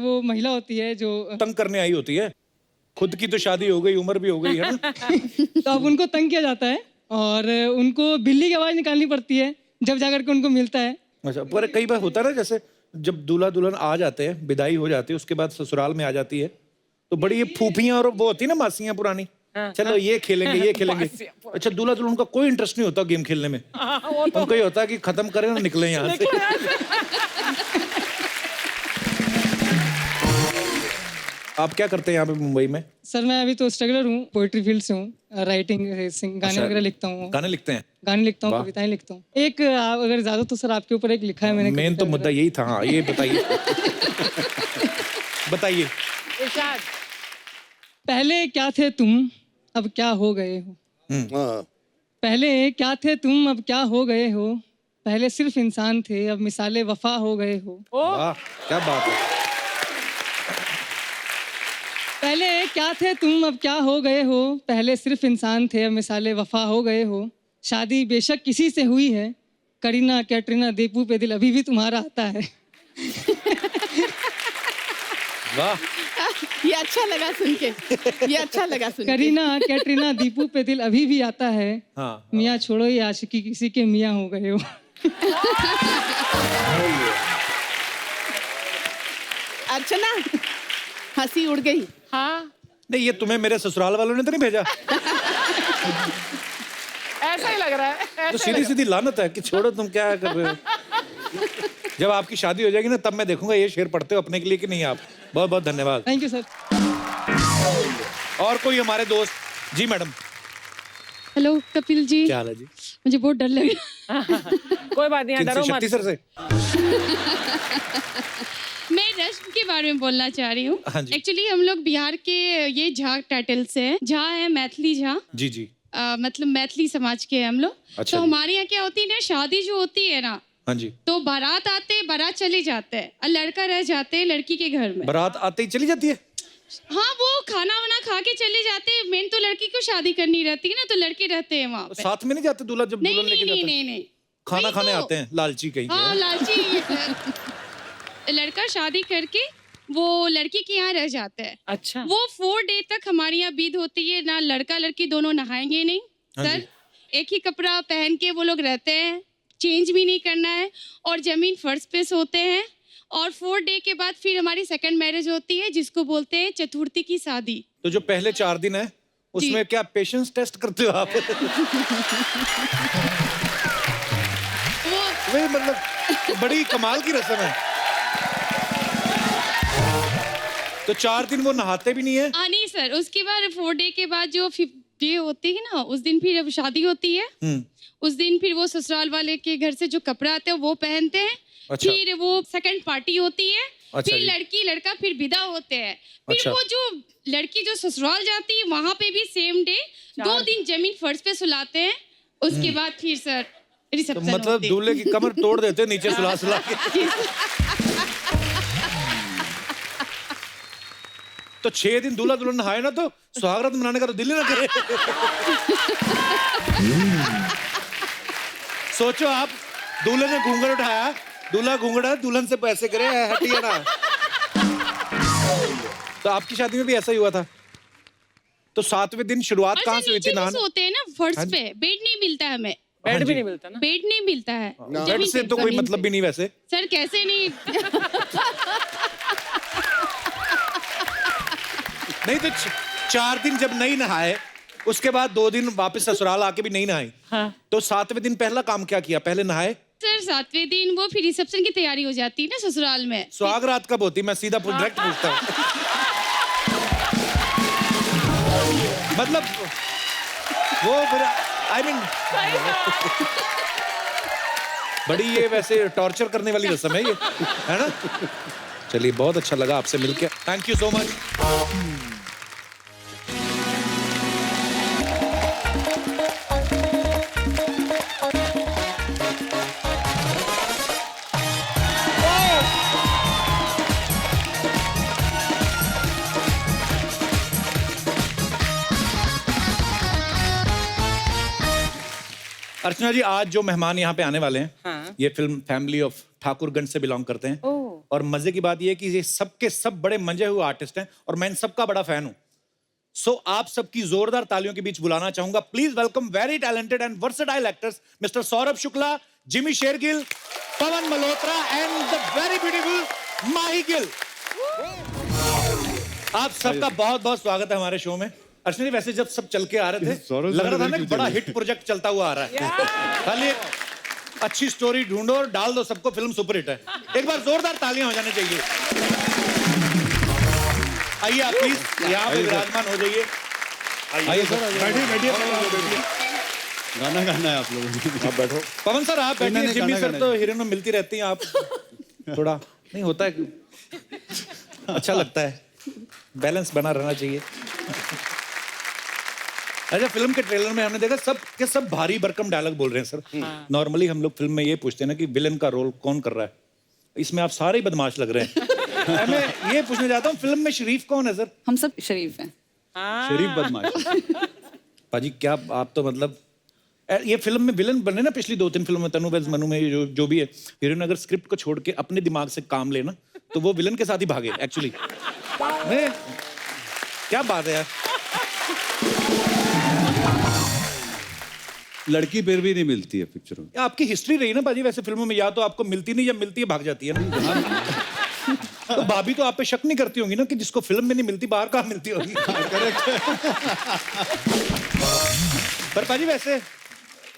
वो महिला होती है जो तंग करने आई होती है। खुद की तो शादी हो गई, उम्र भी हो गई है ना। तो अब उनको तंग किया जाता है और उनको बिल्ली की आवाज निकालनी पड़ती है जब जाकर के उनको मिलता है। अच्छा, पर कई बार होता है ना, जैसे जब दूल्हा दुल्हन आ जाते हैं, विदाई हो जाती है, उसके बाद ससुराल में आ जाती है, तो बड़ी ये फूफियां और वो होती है ना, मासियां पुरानी, चलो ये खेलेंगे ये खेलेंगे। बस ये पूरा। अच्छा, दूल्हा दुल्हन का कोई इंटरेस्ट नहीं होता गेम खेलने में, वो तो उनको ये होता है कि खत्म करें ना निकले यहाँ से। आप क्या करते हैं यहाँ पे मुंबई में? सर मैं अभी तो स्ट्रगलर हूँ, पोइट्री फील्ड से हूँ, राइटिंग गाने अच्छा, वगैरह लिखता हूँ, गाने लिखते हैं? गाने लिखता हूँ, वाह। कविताएं लिखता हूँ। एक अगर ज्यादा तो सर आपके ऊपर एक लिखा है मैंने मेन तो कविता मुद्दा यही था। हाँ, ये बताइए। बताइए। इरशाद। पहले क्या थे तुम अब क्या हो गए हो, हाँ पहले क्या थे तुम अब क्या हो गए हो, पहले सिर्फ इंसान थे अब मिसाले वफा हो गए हो। वाह, क्या बात है। पहले क्या थे तुम अब क्या हो गए हो, पहले सिर्फ इंसान थे अब मिसाले वफा हो गए हो। शादी बेशक किसी से हुई है, करीना कैटरीना दीपू पे दिल अभी भी तुम्हारा आता है। वाह, ये अच्छा लगा सुन के, ये अच्छा लगा सुन के। करीना कैटरीना दीपू पे दिल अभी भी आता है। हाँ। मियाँ छोड़ो ये आशिकी किसी के मियाँ हो गए हो। अर्चना, हंसी उड़ गई। हाँ, नहीं, ये तुम्हें मेरे ससुराल वालों ने तो नहीं भेजा? ऐसा ही लग रहा है, तो ऐसा ही सीधी लग सीधी लानत है कि छोड़ो, तुम क्या कर रहे हो। जब आपकी शादी हो जाएगी ना, तब मैं देखूंगा ये शेर पढ़ते हो अपने के लिए कि नहीं आप। बहुत बहुत धन्यवाद। Thank you sir. और कोई हमारे दोस्त? जी मैडम, हेलो कपिल जी, क्या हाल है जी? मुझे बहुत डर लग रहा है। कोई बात नहीं, किनसे? डरो शक्ति मत। सर से? मैं रस्म के बारे में बोलना चाह रही हूँ। हाँ जी। एक्चुअली हम लोग बिहार के ये झा टाइटल से हैं। झा है मैथिली झा, जी जी। मतलब मैथिली समाज के हैं हम लोग। अच्छा तो जी। हमारे यहाँ क्या होती है ना, शादी जो होती है ना, हाँ जी। तो बारात आते बारात चले जाते हैं और लड़का रह जाते हैं लड़की के घर में। बारात आते ही चली जाती है? हाँ, वो खाना वाना खा के चले जाते हैं। मेन तो लड़की को शादी करनी रहती है ना, तो लड़के रहते हैं वहाँ पे। साथ में नहीं जाते दूल्हा जब नहीं दुल्हन नहीं लेके नहीं जाता है? नहीं नहीं, खाना वही खाने तो। आते हैं, लालची कहीं के। हाँ, लालची। लड़का शादी करके वो लड़की के यहाँ रह जाता है। अच्छा, वो 4 डे तक हमारे यहाँ बीत होती है ना, लड़का लड़की दोनों नहाएंगे नहीं हाँ सर। जी। एक ही कपड़ा पहन के वो लोग रहते हैं, चेंज भी नहीं करना है, और जमीन फर्श पे सोते हैं। और 4 डे के बाद फिर हमारी सेकंड मैरिज होती है, जिसको बोलते हैं चतुर्थी की शादी। तो जो पहले 4 दिन है उसमें क्या पेशेंस टेस्ट करते हो आप? वो वही मतलब बड़ी कमाल की रस्म है। तो 4 दिन वो नहाते भी नहीं है? नहीं सर, उसके बाद 4 डे के बाद जो 5th डे होती है ना, उस दिन फिर अब शादी होती है। उस दिन फिर वो ससुराल वाले के घर से जो कपड़ा आते हैं वो पहनते हैं। अच्छा। फिर वो सेकंड पार्टी होती है। अच्छा फिर जी। लड़की लड़का फिर विदा होते हैं। फिर अच्छा। वो जो लड़की जो ससुराल जाती है वहां पे भी सेम डे 2 दिन जमीन फर्श पे सुलाते हैं। उसके बाद फिर सर तो रिसेप्शन मतलब होती है। दूल्हे की कमर तोड़ देते हैं नीचे सुला सुला के। तो 6 दिन दूल्हा दुल्हन नहाए ना तो सुहागरात मनाने का तो दिल ही ना करे। सोचो आप, दूल्हे ने घूंघट उठाया, दूल्हा घूंघटा दुल्हन से पैसे करे, हटिया ना। तो आपकी शादी में भी ऐसा ही हुआ था? तो 7वें दिन शुरुआत और कहाँ सर से हुई नीचे थी भी नहाने? सोते हैं ना फर्श हाँ जी। पे, बेड नहीं मिलता है हमें। बेड जी। भी नहीं मिलता ना। बेड नहीं मिलता है बेड जमीन से पे, तो कोई जमीन मतलब पे। भी नहीं वैसे। सर कैसे नहीं। नहीं तो 4 दिन जब नहीं नहाए, उसके बाद 2 दिन वापस ससुराल आके भी नहीं नहाए। हाँ। तो 7वें दिन पहला काम क्या किया? पहले नहाए? सर 7वें दिन वो फिर रिसेप्शन की तैयारी हो जाती है ना ससुराल में। सुहाग रात कब होती? मैं सीधा डायरेक्ट पूछता हूँ। मतलब वो आई मीन बड़ी ये वैसे टॉर्चर करने वाली रस्म है ये, है ना? चलिए, बहुत अच्छा लगा आपसे मिलके। Thank you so much. Archana ji, आज जो मेहमान यहाँ पे आने वाले हैं, हाँ। ये फिल्म फैमिली ऑफ ठाकुरगंज से बिलोंग करते हैं। ओह। और मजे की बात ये है कि ये सबके सब बड़े मंजे हुए आर्टिस्ट हैं और मैं इन सबका बड़ा फैन हूं। सो आप सबकी जोरदार तालियों के बीच बुलाना चाहूंगा, please welcome very talented and versatile actors mister Saurabh Shukla, Jimmy Shergill, Pawan Malhotra and the very beautiful Mahie Gill. आप सबका बहुत बहुत स्वागत है हमारे शो में। अर्चना जी वैसे जब सब चल के आ रहे थे सौरभ लग रहा था सर ना ने कि बड़ा हिट प्रोजेक्ट चलता हुआ आ रहा है। खाली अच्छी स्टोरी ढूंढो और डाल दो सबको, फिल्म सुपर हिट है। एक बार जोरदार तालियां हो जानी चाहिए। आइए आप प्लीज यहाँ पे विराजमान हो जाइए। आइए सर, बैठिए बैठिए, गाना गाना है आप लोगों को। आप बैठो। पवन सर आप बैठिए, जिम्मी सर तो हीरोइन में मिलती रहती हैं, आप थोड़ा नहीं होता है, अच्छा लगता है, बैलेंस बना रहना चाहिए। अच्छा, फिल्म के ट्रेलर में हमने देखा सब के सब भारी भरकम डायलॉग बोल रहे हैं सर। नॉर्मली हम लोग फिल्म में ये पूछते हैं ना कि विलेन का रोल कौन कर रहा है, इसमें आप सारे ही बदमाश लग रहे हैं। मैं ये पूछना चाहता हूँ फिल्म में शरीफ कौन है सर? हम सब शरीफ हैं। शरीफ बदमाश। पाजी क्या आप तो मतलब ये फिल्म में विलन बने ना, पिछली 2-3 फिल्मों में तनु वेज मनु में जो भी है हीरोइन अगर स्क्रिप्ट को छोड़ के अपने दिमाग से काम लेना तो वो विलन के साथ ही भागे एक्चुअली। क्या बात है यार। लड़की फिर भी नहीं मिलती है पिक्चरों में। आपकी हिस्ट्री रही ना पाजी वैसे फिल्मों में, या तो आपको मिलती नहीं, जब मिलती है भाग जाती है ना। तो भाभी तो आप पे शक नहीं करती होंगी ना कि जिसको फिल्म में नहीं मिलती बाहर कहाँ मिलती होगी। पर पाजी वैसे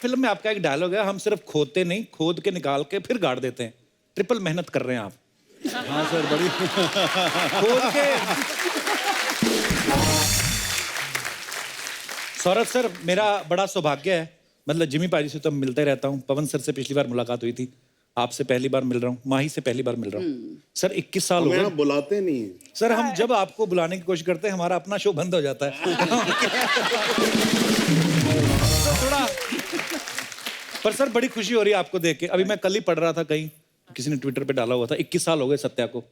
फिल्म में आपका एक डायलॉग है, हम सिर्फ खोदते नहीं खोद के निकाल के फिर गाड़ देते हैं। ट्रिपल मेहनत कर रहे हैं आप। हाँ सर, बड़ी खोद के। सौरभ सर मेरा बड़ा सौभाग्य है, मतलब जिमी पाजी से तो मिलते रहता हूँ, पवन सर से पिछली बार मुलाकात हुई थी, आपसे पहली बार मिल रहा हूँ, माही से पहली बार मिल रहा हूँ। सर 21 साल हो गए। बुलाते नहीं सर हम जब आपको बुलाने की कोशिश करते हैं हमारा अपना शो बंद हो जाता है। तो थोड़ा पर सर बड़ी खुशी हो रही है आपको देख के। अभी मैं कल ही पढ़ रहा था कहीं, किसी ने ट्विटर पे डाला हुआ था 21 साल हो गए सत्या को।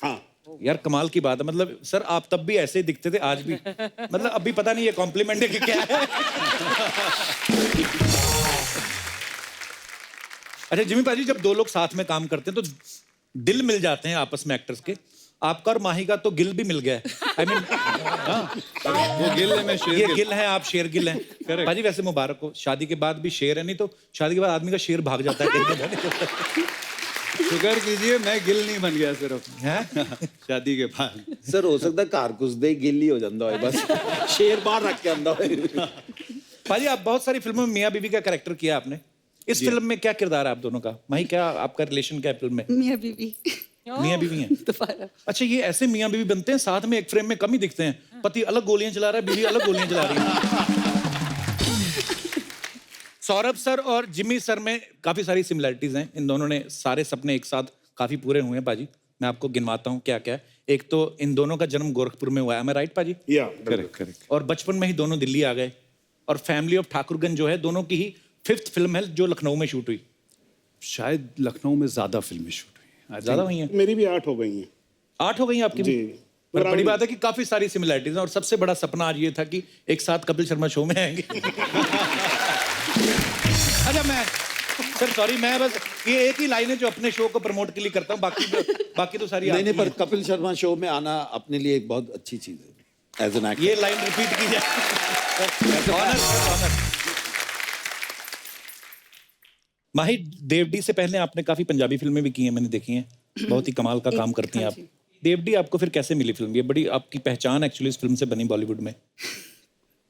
हाँ यार कमाल की बात है, मतलब सर आप तब भी ऐसे ही दिखते थे, आज भी मतलब अभी पता नहीं ये कॉम्प्लीमेंट है कि क्या है। अच्छा जिमी पाजी जब दो लोग साथ में काम करते हैं तो दिल मिल जाते हैं आपस में एक्टर्स के। आपका और माही का तो गिल भी मिल गया है। I mean, वो गिल है, मैं शेर ये गिल। गिल है, आप शेर गिल हैं। पाजी वैसे मुबारक हो, शादी के बाद भी शेर है, नहीं तो शादी के बाद आदमी का शेर भाग जाता है। शुक्र कीजिए मैं गिल नहीं बन गया सिर्फ हैं? शादी के बाद। सर हो सकता घर घुसदे गिल ही हो जाता है, बस शेर बाहर रख के आंदा है। पाजी आप बहुत सारी फिल्मों में मियाँ बीवी का कैरेक्टर किया आपने, इस फिल्म में क्या किरदार है आप दोनों का? माही क्या आपका रिलेशन क्या है फिल्म में? मियाँ बीवी। मियाँ बीवी हैं। दोबारा। अच्छा ये ऐसे मियाँ बीवी बनते हैं साथ में एक फ्रेम में कम ही दिखते हैं, पति अलग गोलियां चला रहा है, बीवी अलग गोलियां चला रही है। सौरभ सर और जिमी सर में काफी सारी सिमिलरिटीज हैं, इन दोनों ने सारे सपने एक साथ काफी पूरे हुए हैं पाजी। मैं आपको गिनवाता हूँ क्या क्या है। एक तो इन दोनों का जन्म गोरखपुर में हुआ है, मैं राइट पाजी? करेक्ट। और बचपन में ही दोनों दिल्ली आ गए, और फैमिली ऑफ ठाकुरगंज जो है दोनों की ही 5th फिल्म है जो लखनऊ में शूट हुई। शायद लखनऊ में ज्यादा फिल्में शूट हुई, ज्यादा हुई हैं? मेरी भी 8 हो गई हैं। 8 हो गई हैं आपकी भी? पर बड़ी बात है कि काफी सारी सिमिलरिटीज हैं, और सबसे बड़ा सपना आज ये था कि एक साथ कपिल शर्मा शो में आएंगे। अच्छा मैं सर सॉरी, मैं बस ये एक ही लाइन है जो अपने शो को प्रमोट के लिए करता हूँ, बाकी तो सारी नहीं आपकी पर हैं। कपिल शर्मा शो में आना अपने लिए एक बहुत अच्छी चीज है एज एन एक्टर। ये लाइन रिपीट की जाए। ऑनर। माही देवडी से पहले आपने काफी पंजाबी फिल्में भी की हैं, मैंने देखी हैं, बहुत ही कमाल का काम करती हैं आप। देवडी आपको फिर कैसे मिली फिल्म? ये बड़ी आपकी पहचान एक्चुअली इस फिल्म से बनी बॉलीवुड में।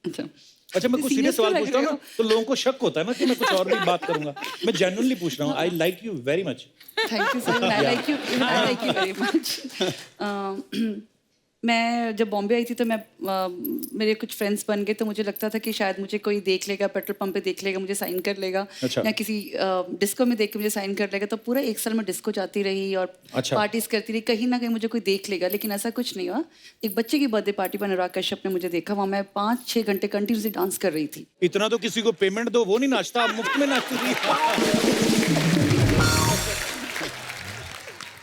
अच्छा मैं कुछ सीरियस सवाल पूछता हूँ ना तो लोगों को शक होता है ना कि मैं कुछ और भी बात करूंगा। मैं जेन्युइनली पूछ रहा हूँ। I like you very much. Thank you sir, I like you very much. मैं जब बॉम्बे आई थी तो मैं मेरे कुछ फ्रेंड्स बन गए, तो मुझे लगता था कि शायद मुझे कोई देख लेगा, पेट्रोल पंप पे देख लेगा, मुझे साइन कर लेगा। अच्छा। या किसी डिस्को में देख के मुझे साइन कर लेगा। तो पूरा 1 साल मैं डिस्को जाती रही और अच्छा। पार्टीज करती रही, कहीं ना कहीं मुझे कोई देख लेगा, लेकिन ऐसा कुछ नहीं हुआ। एक बच्चे की बर्थडे पार्टी पर अनुराग कश्यप ने मुझे देखा, वहाँ मैं 5-6 घंटे कंटिन्यूसली डांस कर रही थी। इतना तो किसी को पेमेंट दो, वो नहीं नाचता, आप मुफ्त में नाचती थी।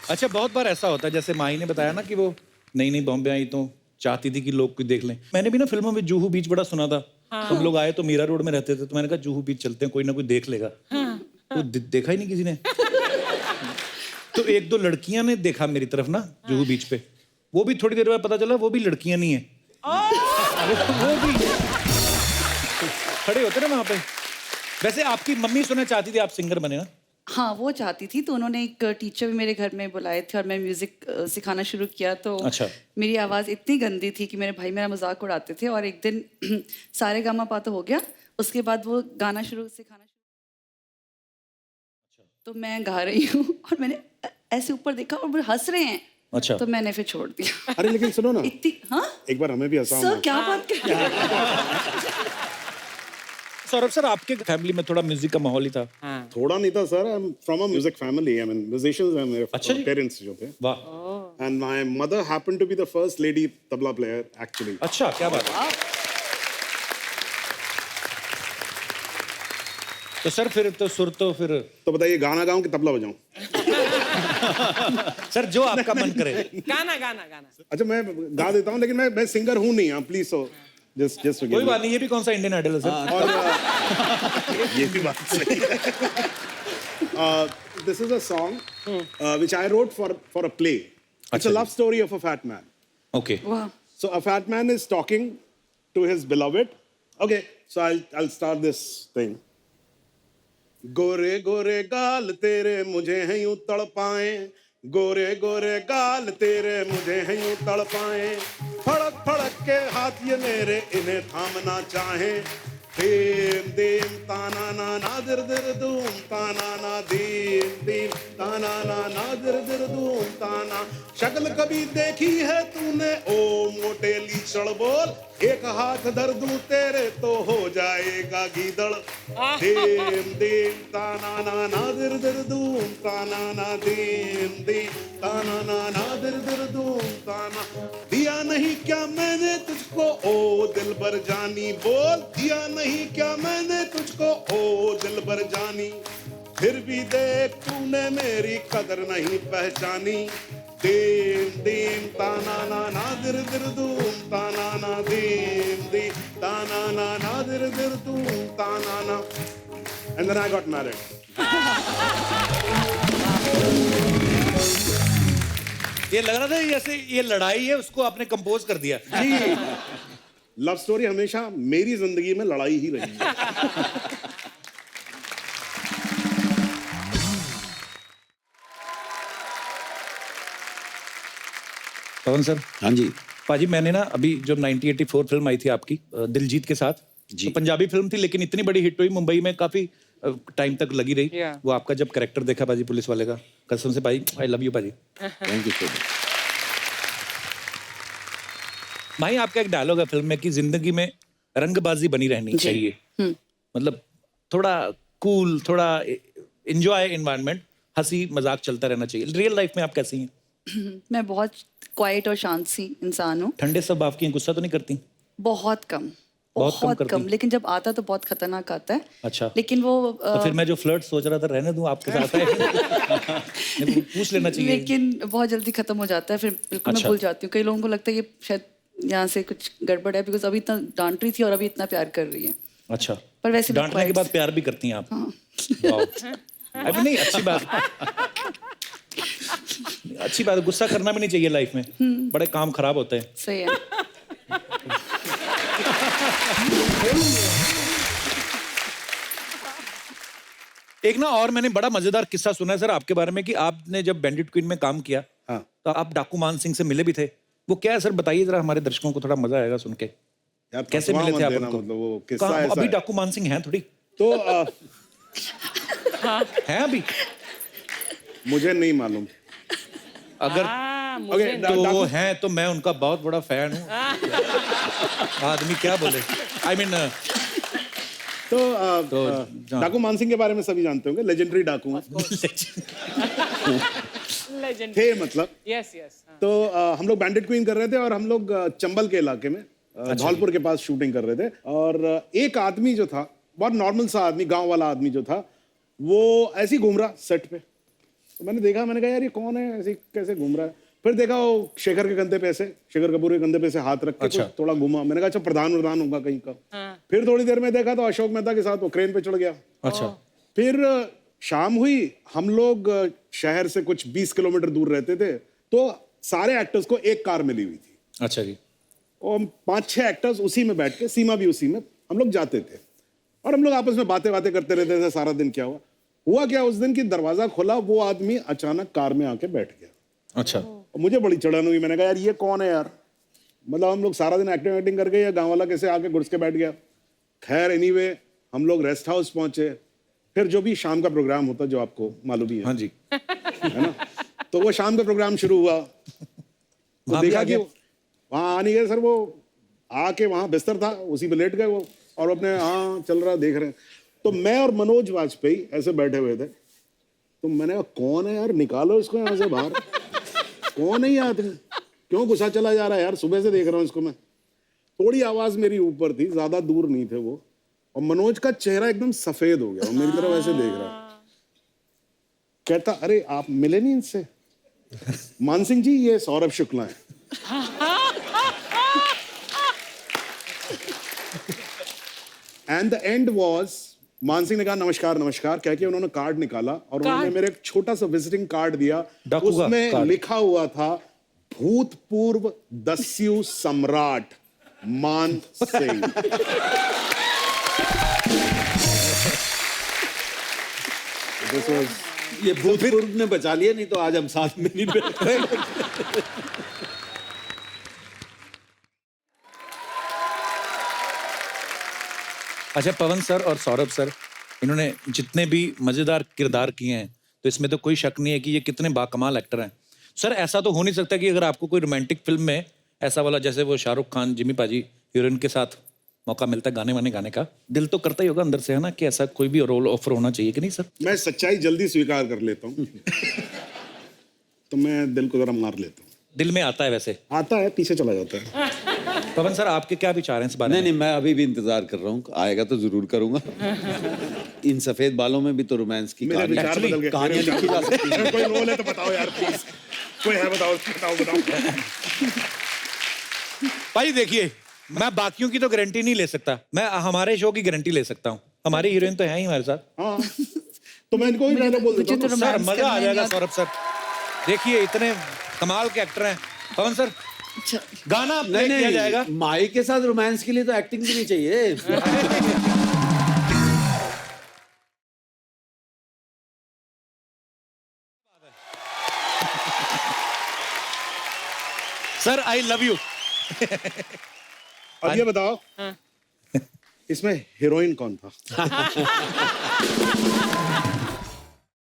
अच्छा बहुत बार ऐसा होता है, जैसे माही ने बताया ना कि वो नई नई बॉम्बे आई तो चाहती थी कि लोग कोई देख लें। मैंने भी ना फिल्मों में जूहू बीच बड़ा सुना था। हम लोग आए तो मीरा रोड में रहते थे, तो मैंने कहा जूहू बीच चलते हैं, कोई ना कोई देख लेगा। तो देखा ही नहीं किसी ने। तो 1-2 लड़कियां ने देखा मेरी तरफ ना जूहू बीच पे, वो भी थोड़ी देर बाद पता चला वो भी लड़कियां नहीं है। वो भी खड़े होते ना वहां पे। वैसे आपकी मम्मी सुनना चाहती थी आप सिंगर बने ना? हाँ वो चाहती थी, तो उन्होंने एक टीचर भी मेरे घर में बुलाए थे और मैं म्यूजिक सिखाना शुरू किया। तो अच्छा। मेरी आवाज़ इतनी गंदी थी कि मेरे भाई मेरा मजाक उड़ाते थे, और एक दिन सारे गामा पा तो हो गया, उसके बाद वो गाना सिखाना तो मैं गा रही हूँ और मैंने ऐसे ऊपर देखा और वो हंस रहे हैं। अच्छा। तो मैंने फिर छोड़ दिया। अरे लेकिन सुनो ना, इतनी हाँ एक बार हमें भी हंसाओ सर ना। क्या बात कर रहे हैं? सौरभ सर, आपके फैमिली में थोड़ा म्यूजिक का माहौल ही था? थोड़ा नहीं था sir, I am from a music family, I mean musicians हैं अच्छा मेरे जी। पेरेंट्स जो थे। वाह, and my mother happened to be the first lady tabla player actually. अच्छा, क्या बात है। तो सर फिर तो सुर तो फिर तो बताइए, गाना गाऊं कि तबला बजाऊं? सर जो आपका मन करे। गाना गाना गाना। अच्छा मैं गा देता हूं, लेकिन मैं सिंगर हूं नहीं, आप प्लीज सो जस्ट कोई बात नहीं, ये भी कौन सा इंडियन आइडल है सर? और ये भी बात सही है। This is a song which I wrote for a play. It's a love story of a fat man. Okay. वाह So a fat man is talking to his beloved. Okay, so I'll start this thing. गोरे गोरे गाल तेरे मुझे हैं यूं तड़पाए, गोरे गोरे गाल तेरे मुझे हैं यूं तड़पाए, फड़क फड़क के हाथ ये मेरे इन्हें थामना चाहे, दीम दीम ताना ना ना दिर दिर दूम ताना ना दीम दीम ताना ना ना दिर दिर दूम ताना। शक्ल कभी देखी है तूने ओ मोटे लीचड़ बोल, एक हाथ धर दूं तेरे तो हो जाएगा गीदड़, दीम दीम ताना ना ना दिर दिर दूम ताना ना दीम दीम ताना ना ना दिर दिर दूम ताना। दिया नहीं क्या मैंने तुझको ओ दिलबर जानी बोल, दिया नहीं क्या मैंने तुझको ओ दिलबर जानी, फिर भी देख तूने मेरी कदर नहीं पहचानी, दीम दीम ताना ना ना दिर दिर दूम ताना ना दीम दीम ताना ना ना दिर दिर दूम ताना ना। And then I got married. ये लग रहा था जैसे ये लड़ाई है, उसको आपने कंपोज कर दिया। जी, लव स्टोरी हमेशा मेरी जिंदगी में लड़ाई ही रही है। पवन सर। हाँ जी पाजी, मैंने ना अभी जो 1984 फिल्म आई थी आपकी दिलजीत के साथ, तो पंजाबी फिल्म थी लेकिन इतनी बड़ी हिट हुई, मुंबई में काफी टाइम तक लगी रही। वो आपका जब कैरेक्टर देखा पाजी पुलिस वाले का, कसम से भाई आई लव यू पाजी। Thank you so much. भाई आपका एक डायलॉग है फिल्म में कि जिंदगी में रंगबाजी बनी रहनी चाहिए, मतलब थोड़ा कूल, थोड़ा एंजॉय एनवायरनमेंट, हंसी मजाक चलता रहना चाहिए। रियल लाइफ में आप कैसी हैं? मैं बहुत क्वाइट और शांत सी इंसान हूँ। ठंडे सब आपकी हैं, गुस्सा तो नहीं करती? बहुत कम, बहुत कम करती? लेकिन जब आता तो बहुत खतरनाक आता है। अच्छा। लेकिन वो तो फिर मैं जो फ्लर्ट सोच रहा था रहने दूं आपके साथ है। पूछ लेना चाहिए। लेकिन बहुत जल्दी खत्म हो जाता है, फिर बिल्कुल मैं भूल जाती हूँ। कई लोगों को लगता है ये शायद यहाँ से कुछ गड़बड़ है, बिकॉज अभी इतना डांट रही थी और अभी इतना प्यार कर रही है। अच्छा, पर वैसे भी डांटने के बाद प्यार भी करती हैं आप? वाह। अभी नहीं, अच्छी बात, अच्छी बात। गुस्सा करना भी नहीं चाहिए लाइफ में, बड़े काम खराब होते हैं। सही है। एक ना और मैंने बड़ा मजेदार किस्सा सुना है सर आपके बारे में कि आपने जब बैंडिट क्वीन में काम किया, हाँ। तो आप डाकू मान सिंह से मिले भी थे। वो क्या है सर, बताइए जरा, हमारे दर्शकों को थोड़ा मजा आएगा सुन के। यार कैसे मिले थे आप उनको? मतलब वो किस्सा कहाँ, ऐसा अभी है। डाकू मान सिंह हैं थोड़ी तो हैं अभी? मुझे नहीं मालूम। अगर ओके, तो वो हैं तो मैं उनका बहुत बड़ा फैन हूँ। आदमी क्या बोले, आई मीन डाकू मान सिंह के बारे में सभी जानते होंगे, लेजेंडरी डाकू हैं। थे मतलब। Yes yes. तो हम लोग बैंडिट क्वीन कर रहे थे और हम लोग चंबल के इलाके में धौलपुर के पास शूटिंग कर रहे थे, और एक आदमी जो था, बहुत नॉर्मल सा आदमी, गांव वाला आदमी जो था, वो ऐसे ही घूम रहा सेट पे। तो मैंने देखा, मैंने कहा यार ये कौन है, ऐसे कैसे घूम रहा है। फिर देखा वो शेखर के कंधे पे ऐसे, शेखर कपूर के कंधे पे से हाथ रख के कुछ थोड़ा घुमा। मैंने कहा अच्छा प्रधान होगा कहीं का। फिर थोड़ी देर में देखा तो अशोक मेहता के साथ वो क्रेन पे चढ़ गया। अच्छा। फिर शाम हुई, हम लोग शहर से कुछ 20 किलोमीटर दूर रहते थे, तो सारे एक्टर्स को एक कार मिली हुई थी। अच्छा जी। और 5-6 एक्टर्स उसी में बैठ के, सीमा भी उसी में, हम लोग जाते थे और हम लोग आपस में बातें करते रहते थे सारा दिन। क्या हुआ, हुआ क्या उस दिन की दरवाजा खोला, वो आदमी अचानक कार में आके बैठ गया। अच्छा। और मुझे बड़ी चढ़न हुई, मैंने कहा यार ये कौन है यार, मतलब हम लोग सारा दिन एक्टिंग कर गए, या गाँव वाला कैसे आके घुस के बैठ गया। खैर एनीवे हम लोग रेस्ट हाउस पहुंचे, फिर जो भी शाम का प्रोग्राम होता जो आपको मालूम ही है। हाँ जी। है ना, तो वो शाम का प्रोग्राम शुरू हुआ, तो देखा कि वहाँ आ नहीं गए सर, वो आके वहाँ बिस्तर था उसी पे लेट गए वो, और अपने हाँ चल रहा देख रहे हैं। तो मैं और मनोज वाजपेयी ऐसे बैठे हुए थे, तो मैंने कहा कौन है यार, निकालो इसको यहाँ से बाहर, कौन है ये आदमी, क्यों गुस्सा चला जा रहा है यार, सुबह से देख रहा हूँ इसको मैं। थोड़ी आवाज मेरी ऊपर थी, ज्यादा दूर नहीं थे वो, और मनोज का चेहरा एकदम सफेद हो गया, वो मेरी तरफ ऐसे देख रहा, कहता अरे आप मिले नहीं इनसे? मान सिंह जी ये सौरभ शुक्ला है। एंड द एंड वॉज, मान सिंह ने कहा नमस्कार नमस्कार कह के उन्होंने कार्ड निकाला, और उन्होंने मेरे एक छोटा सा विजिटिंग कार्ड दिया, उसमें लिखा हुआ था भूतपूर्व दस्यु सम्राट मान सिंह। ये भूतपूर्व ने बचा लिया, नहीं तो आज हम साथ में नहीं बैठे। अच्छा, पवन सर और सौरभ सर, इन्होंने जितने भी मजेदार किरदार किए हैं, तो इसमें तो कोई शक नहीं है कि ये कितने बाकमाल एक्टर हैं। सर ऐसा तो हो नहीं सकता कि अगर आपको कोई रोमांटिक फिल्म में ऐसा वाला, जैसे वो शाहरुख खान जिमी पाजी हीरोइन के साथ मौका मिलता है गाने वाने गाने का, दिल तो करता ही होगा अंदर से, है ना, कि ऐसा कोई भी रोल ऑफर होना चाहिए कि नहीं सर? मैं सच्चाई जल्दी स्वीकार कर लेता हूँ। तो मैं दिल को जरा मार लेता हूँ। दिल में आता है, वैसे आता है, पीछे चला जाता है। पवन सर आपके क्या विचार हैं इस बारे में? नहीं, मैं अभी भी इंतजार कर रहा हूँ, आएगा तो जरूर करूंगा। इन सफेद बालों में भी तो रोमांस की मेरे विचार बदल गए। कहानियां लिखी जा सकती हैं। कोई रोल है तो बताओ यार प्लीज, कोई है बताओ। भाई देखिए, मैं बाकियों की तो गारंटी नहीं ले सकता, मैं हमारे शो की गारंटी ले सकता हूँ। हमारी हीरोइन तो है ही हमारे साथ। हाँ, तो मैं इनको ही डायलॉग बोल देता हूँ। सर मजा आ जाएगा सौरभ सर, देखिए इतने कमाल के एक्टर हैं। पवन सर गाना प्ले किया जाएगा। माई के साथ रोमांस के लिए तो एक्टिंग भी नहीं चाहिए। Sir I love you. अब ये बताओ इसमें हीरोइन कौन था?